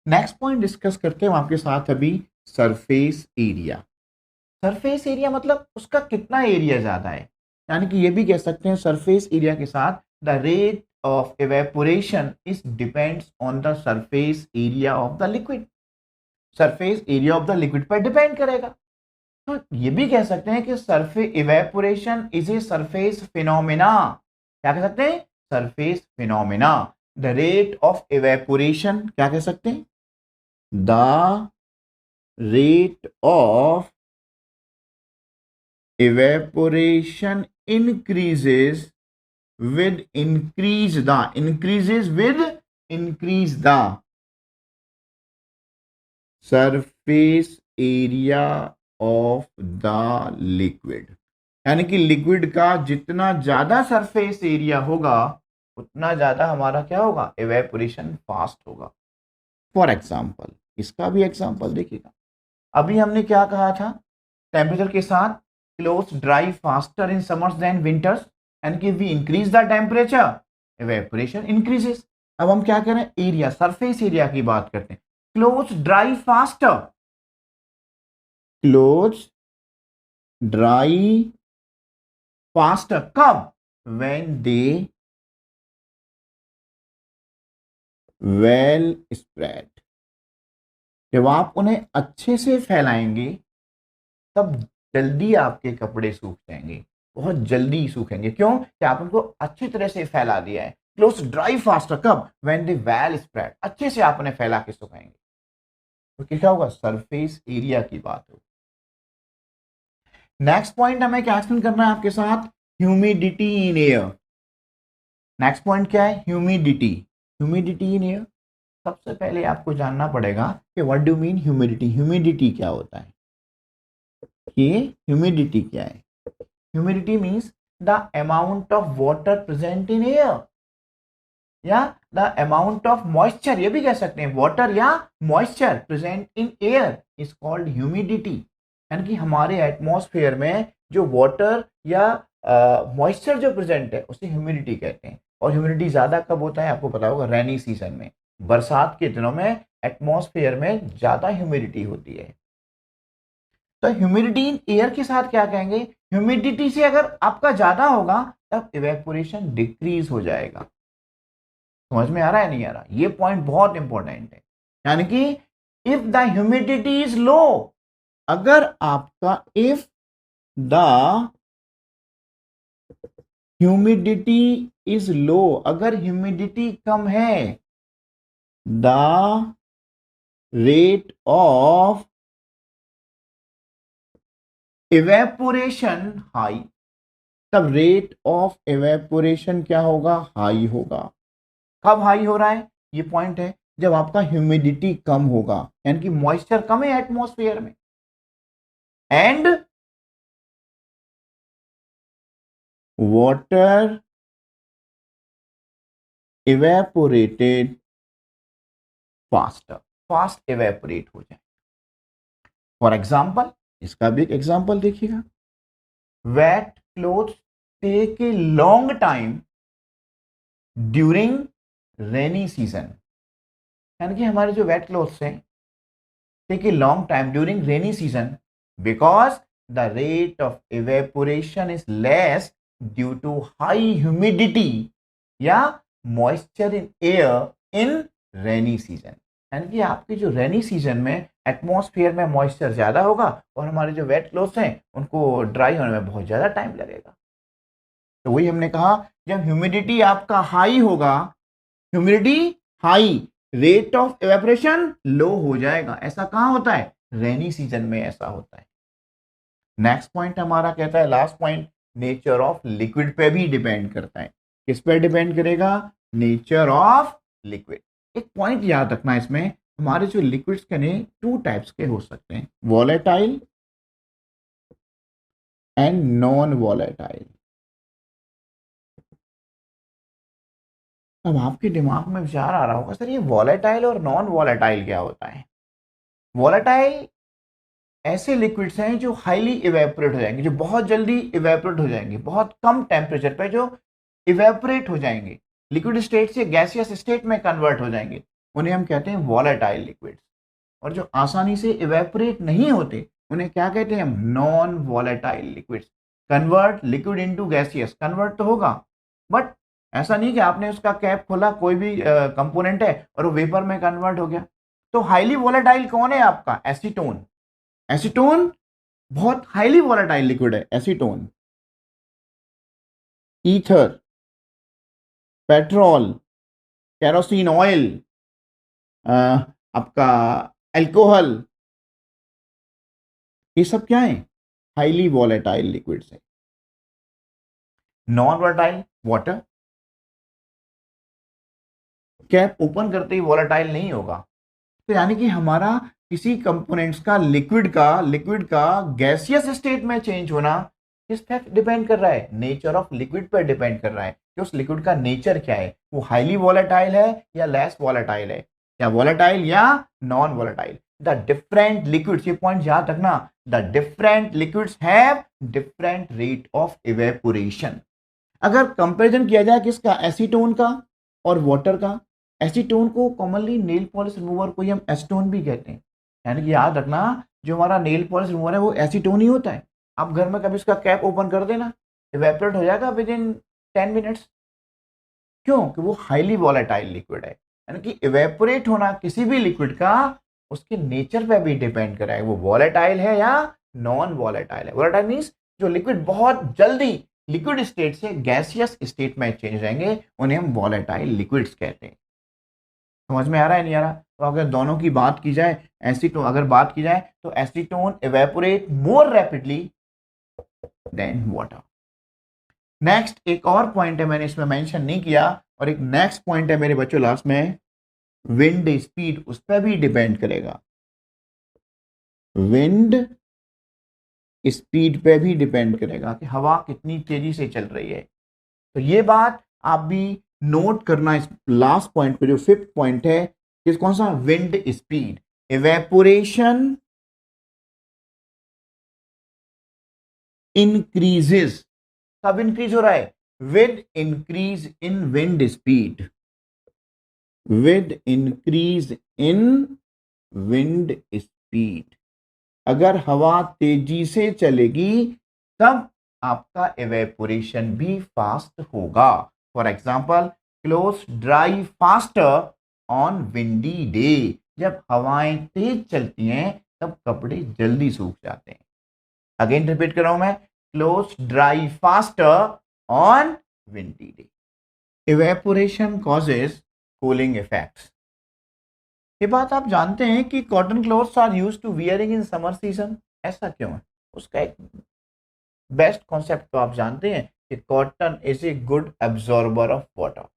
Next point discuss करते हैं आपके साथ अभी, सरफेस एरिया। सरफेस एरिया मतलब उसका कितना एरिया ज्यादा है, यानी कि ये भी कह सकते हैं सरफेस एरिया के साथ the rate of evaporation is depends on the surface area of the liquid. Surface area of the liquid पर डिपेंड करेगा। तो ये भी कह सकते हैं कि surface evaporation is a surface phenomena. क्या कह सकते हैं? Surface phenomena. The rate of evaporation क्या कह सकते हैं? The rate of evaporation increases with increase the surface area of the liquid. यानी कि लिक्विड का जितना ज्यादा सरफेस एरिया होगा उतना ज्यादा हमारा क्या होगा? इवेपोरेशन फास्ट होगा। फॉर एग्जाम्पल, इसका भी एग्जाम्पल देखिएगा। अभी हमने क्या कहा था? टेम्परेचर के साथ clothes dry faster in summers than winters, यानी कि we increase the temperature, evaporation increases. अब हम क्या करें? एरिया, सरफेस एरिया की बात करते हैं। Clothes dry faster, clothes dry faster कब? when they well spread। जब आप उन्हें अच्छे से फैलाएंगे तब जल्दी आपके कपड़े सूख जाएंगे, बहुत जल्दी सूखेंगे। क्यों? कि आप उनको अच्छी तरह से फैला दिया है। क्लोथ्स ड्राई फास्टर कब? when they well spread। अच्छे से आप उन्हें फैला के सुखाएंगे तो क्या होगा? सरफेस एरिया की बात होगी। नेक्स्ट पॉइंट हमें क्या एक्सप्लेन करना है आपके साथ? Humidity in air. Next point क्या है? ह्यूमिडिटी। Humidity in air. सबसे पहले आपको जानना पड़ेगा कि what do mean humidity. Humidity क्या होता है? ये ह्यूमिडिटी क्या है? Humidity means the amount of water present in air या द अमाउंट ऑफ मॉइस्चर, ये भी कह सकते हैं। वाटर या moisture present in air is called humidity. यानी कि हमारे एटमॉस्फेयर में जो वाटर या मॉइस्चर जो प्रेजेंट है उसे ह्यूमिडिटी कहते हैं। और ह्यूमिडिटी ज्यादा कब होता है? आपको पता होगा, रेनी सीजन में, बरसात के दिनों में एटमॉस्फेयर में ज्यादा ह्यूमिडिटी होती है। तो ह्यूमिडिटी इन एयर के साथ क्या कहेंगे? ह्यूमिडिटी से अगर आपका ज्यादा होगा तब इवेपोरेशन डिक्रीज हो जाएगा। समझ में आ रहा है नहीं आ रहा? ये पॉइंट बहुत इंपॉर्टेंट है। यानी कि if the humidity is low, अगर आपका if the humidity is low, अगर ह्यूमिडिटी कम है, the rate of evaporation high, तब रेट ऑफ इवेपोरेशन क्या होगा? हाई होगा। कब हाई हो रहा है? ये पॉइंट है जब आपका ह्यूमिडिटी कम होगा, यानी कि मॉइस्चर कम है एटमॉस्फेयर में। and water evaporated faster, fast evaporate हो जाए. फॉर एग्जाम्पल, इसका भी एक एग्जाम्पल देखिएगा. wet clothes take a long time during rainy season. यानी कि हमारे जो वेट क्लोथ्स हैं take a long time during rainy season because the rate of evaporation is less due to high humidity या moisture in air in rainy season. यानी कि आपकी जो रेनी सीजन में एटमॉस्फेयर में मॉइस्चर ज्यादा होगा और हमारे जो वेट क्लोथ्स हैं उनको ड्राई होने में बहुत ज्यादा टाइम लगेगा. तो वही हमने कहा, जब ह्यूमिडिटी आपका हाई होगा, humidity high, rate of evaporation low हो जाएगा. ऐसा कहां होता है? रेनी सीजन में ऐसा होता है. नेक्स्ट पॉइंट हमारा कहता है, last point, nature of liquid पे भी डिपेंड करता है. किस पे डिपेंड करेगा? Nature of liquid. एक पॉइंट याद रखना, इसमें हमारे जो लिक्विड्स के ने टू टाइप्स के हो सकते हैं, वॉलेटाइल एंड नॉन वॉलेटाइल. अब आपके दिमाग में विचार आ रहा होगा, सर ये वॉलेटाइल और नॉन वॉलेटाइल क्या होता है? वॉलेटाइल ऐसे लिक्विड्स हैं जो हाईली इवेपोरेट हो जाएंगे, जो बहुत जल्दी इवेपोरेट हो जाएंगे, बहुत कम टेम्परेचर पे जो इवेपोरेट हो जाएंगे, लिक्विड स्टेट से गैसियस स्टेट में कन्वर्ट हो जाएंगे, उन्हें हम कहते हैं वॉलेटाइल लिक्विड्स. और जो आसानी से इवेपोरेट नहीं होते उन्हें क्या कहते हैं? Non volatile liquids. Convert liquid into gaseous, convert तो होगा बट ऐसा नहीं कि आपने उसका कैप खोला, कोई भी कंपोनेंट है और वो वेपर में कन्वर्ट हो गया. तो हाईली वॉलेटाइल कौन है आपका? एसीटोन. एसीटोन बहुत हाईली वॉलेटाइल लिक्विड है. Acetone, ether, petrol, kerosene oil, आपका अल्कोहल, ये सब क्या है? हाईली वॉलेटाइल लिक्विड्स है. Non volatile, water, cap open करते ही वॉलेटाइल नहीं होगा. तो यानी कि हमारा किसी कंपोनेंट्स का लिक्विड का गैसियस स्टेट में चेंज होना किस पे डिपेंड कर रहा है? नेचर ऑफ लिक्विड पर डिपेंड कर रहा है कि उस लिक्विड का नेचर क्या है, वो हाईली वॉलेटाइल है या लेस वॉलेटाइल है, या वॉलेटाइल या non volatile. The different liquids, ये पॉइंट याद रखना, the different liquids have different rate of evaporation. अगर कंपैरिजन किया जाए किसका? एसीटोन का और वाटर का. एसीटोन को कॉमनली नेल पॉलिश रिमूवर को ही हम एसीटोन भी कहते हैं. यानी कि याद रखना, जो हमारा नेल पॉलिश रिमूवर है वो एसीटोन ही होता है. आप घर में कभी उसका कैप ओपन कर देना, इवेपोरेट हो जाएगा विद इन 10 मिनट्स. क्यों? कि वो हाईली वॉलेटाइल लिक्विड है. यानी कि इवेपोरेट होना किसी भी लिक्विड का उसके नेचर पे भी डिपेंड कर रहा है, वो वॉलेटाइल है या नॉन वॉलेटाइल है. वॉलेटाइल मींस जो लिक्विड बहुत जल्दी लिक्विड स्टेट से गैसियस स्टेट में चेंज रहेंगे, उन्हें हम वॉलेटाइल लिक्विड्स कहते हैं. समझ में आ रहा है नहीं आ रहा? तो अगर दोनों की बात की जाए, एसीटोन अगर बात की जाए तो acetone evaporate more rapidly than water. Next एक और पॉइंट है, मैंने इसमें मेंशन नहीं किया, और एक नेक्स्ट पॉइंट है मेरे बच्चों लास्ट में, विंड स्पीड. उस पर भी डिपेंड करेगा. विंड स्पीड पे भी डिपेंड करेगा कि हवा कितनी तेजी से चल रही है. तो ये बात आप भी नोट करना. इस लास्ट पॉइंट पे जो फिफ्थ पॉइंट है, किस कौन सा? Wind speed. Evaporation increases. कब इंक्रीज हो रहा है? With increase in wind speed. With increase in wind speed. अगर हवा तेजी से चलेगी तब आपका इवेपोरेशन भी फास्ट होगा. For example, clothes dry faster on windy day. जब हवाएं तेज चलती हैं तब कपड़े जल्दी सूख जाते हैं. अगेन रिपीट कर रहा हूं मैं, clothes dry faster on windy day. Evaporation causes cooling effects. ये बात आप जानते हैं कि cotton clothes are used to wearing in summer season. ऐसा क्यों है? उसका एक बेस्ट कॉन्सेप्ट तो आप जानते हैं कि cotton is a good absorber of water.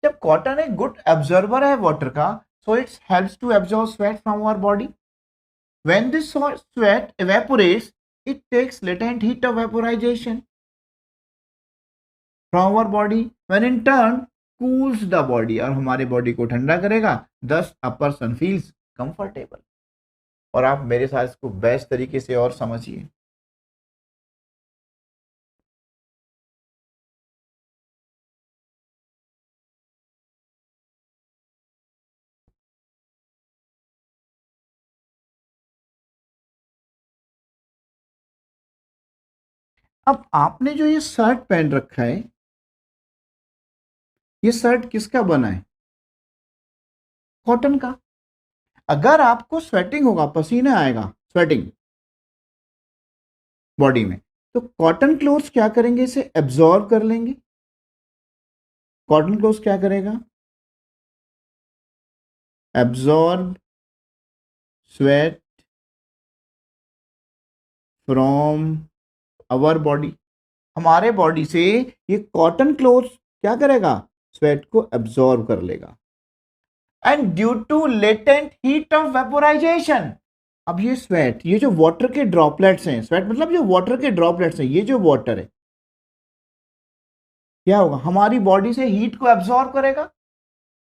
जब कॉटन एक गुड एब्जॉर्बर है वाटर का, so it's helps to absorb sweat from our body. When this sweat evaporates, it takes latent heat of vaporization from our body, when in turn cools the body, और हमारे body को ठंडा करेगा. Thus a person feels comfortable. और आप मेरे साथ इसको बेस्ट तरीके से और समझिए. अब आपने जो ये शर्ट पहन रखा है, ये शर्ट किसका बना है? कॉटन का. अगर आपको स्वेटिंग होगा, पसीना आएगा, स्वेटिंग बॉडी में, तो कॉटन क्लोथ्स क्या करेंगे? इसे एब्जॉर्ब कर लेंगे. कॉटन क्लोथ्स क्या करेगा? Absorb sweat from our body. हमारे बॉडी से ये कॉटन क्लोथ्स क्या करेगा? स्वेट को एब्जॉर्ब कर लेगा. And due to latent heat of vaporisation, अब ये स्वेट, ये जो वाटर के ड्रॉपलेट्स हैं, स्वेट मतलब जो वाटर के ड्रॉपलेट्स हैं, ये जो वाटर है, क्या होगा? हमारी बॉडी से हीट को एब्जॉर्ब करेगा.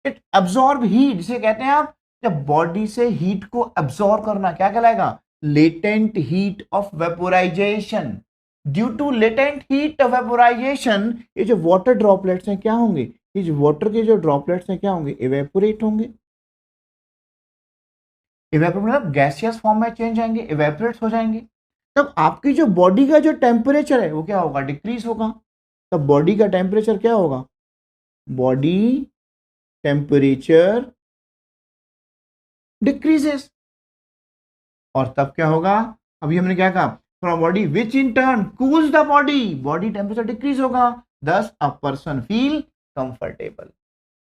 इट एब्जॉर्ब हीट, जिसे कहते हैं आप, जब बॉडी से हीट को एब्जॉर्ब करना, क्या कहलाएगा? Latent heat of vaporisation. Due to latent heat of vaporisation, ये जो वाटर ड्रॉपलेट्स हैं क्या होंगे? ये जो वाटर के जो ड्रॉपलेट्स हैं क्या होंगे? इवेपोरेट होंगे. इवेपोरेट मतलब गैसियस फॉर्म में चेंज आएंगे, इवेपोरेट हो जाएंगे. तब आपकी जो बॉडी का जो टेम्परेचर है वो क्या होगा? डिक्रीज होगा. तब बॉडी का टेम्परेचर क्या होगा? Body temperature decreases. और तब क्या होगा? अभी हमने क्या कहा? From body which in turn cools the body, body temperature decrease होगा. Thus a person feel comfortable.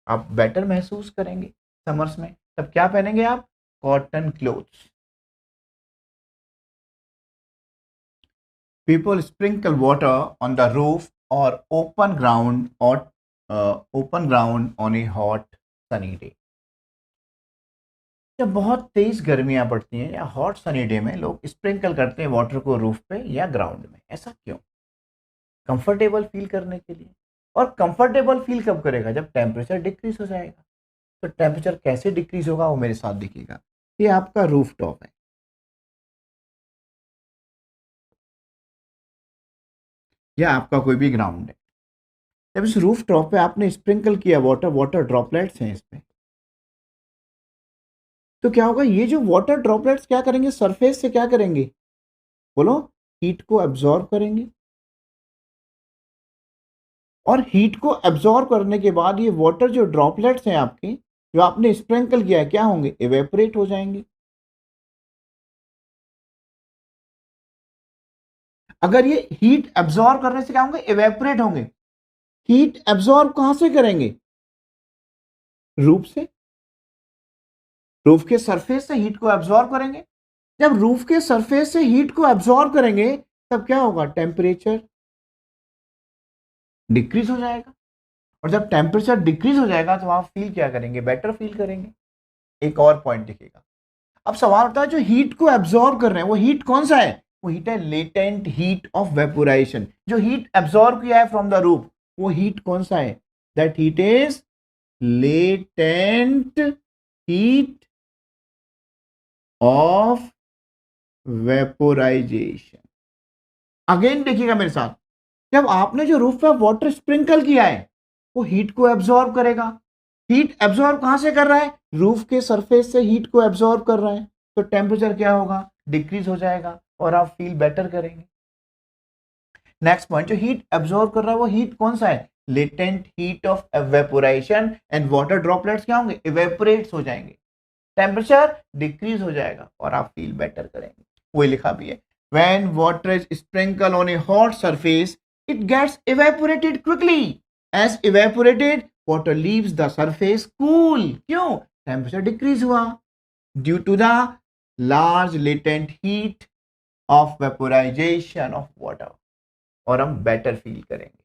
आप बेटर महसूस करेंगे समर्स में. तब क्या पहनेंगे आप? Cotton clothes. People sprinkle water on the roof और open ground on a hot sunny day. जब बहुत तेज गर्मियां पड़ती हैं या हॉट सनी डे में लोग स्प्रिंकल करते हैं वाटर को रूफ पे या ग्राउंड में. ऐसा क्यों? कंफर्टेबल फील करने के लिए. और कंफर्टेबल फील कब करेगा? जब टेम्परेचर डिक्रीज हो जाएगा. तो टेम्परेचर कैसे डिक्रीज होगा वो मेरे साथ देखिएगा. ये आपका रूफ टॉप है, या आपका कोई भी ग्राउंड है. जब इस रूफ टॉप पे आपने स्प्रिंकल किया वाटर, वाटर ड्रॉपलेट्स हैं इसमें, तो क्या होगा? ये जो वाटर ड्रॉपलेट्स क्या करेंगे? सरफेस से क्या करेंगे? बोलो. हीट को एब्जॉर्ब करेंगे. और हीट को एब्जॉर्ब करने के बाद ये वाटर जो ड्रॉपलेट्स हैं आपके, जो आपने स्प्रिंकल किया है, क्या होंगे? इवेपोरेट हो जाएंगे. अगर ये हीट एब्जॉर्ब करने से क्या होंगे? इवेपोरेट होंगे. हीट एब्जॉर्ब कहां से करेंगे? रूफ से. रूफ के सरफेस से हीट को एब्जॉर्ब करेंगे. जब रूफ के सरफेस से हीट को एब्जॉर्ब करेंगे तब क्या होगा? टेम्परेचर डिक्रीज हो जाएगा. और जब टेम्परेचर डिक्रीज हो जाएगा तो आप फील क्या करेंगे? बेटर फील करेंगे. एक और पॉइंट दिखेगा. अब सवाल होता है जो हीट को एब्जॉर्ब कर रहे हैं वो हीट कौन सा है? वो हीट है लेटेंट हीट ऑफ वेपोराइजेशन. जो हीट एब्जॉर्ब किया है फ्रॉम द रूफ, वो हीट कौन सा है? That heat is latent heat of vaporisation. Again देखिएगा मेरे साथ. जब आपने जो रूफ पे वाटर स्प्रिंकल किया है वो हीट को एब्जॉर्ब करेगा. हीट एब्जॉर्ब कहां से कर रहा है? रूफ के सरफेस से हीट को एब्जॉर्ब कर रहा है. तो टेम्परेचर क्या होगा? डिक्रीज हो जाएगा और आप फील बेटर करेंगे. नेक्स्ट पॉइंट, जो हीट एब्जॉर्ब कर रहा है वो हीट कौन सा है? Latent heat of evaporation. And water droplets क्या होंगे? इवेपोरेट्स हो जाएंगे. टेम्परेचर डिक्रीज हो जाएगा और आप फील बेटर करेंगे. वही लिखा भी है. When water is sprinkled on a hot surface, it gets evaporated quickly. As evaporated, water leaves the surface cool. क्यों? Temperature decrease हुआ. Due to the large latent heat of vaporization of water. और हम better feel करेंगे.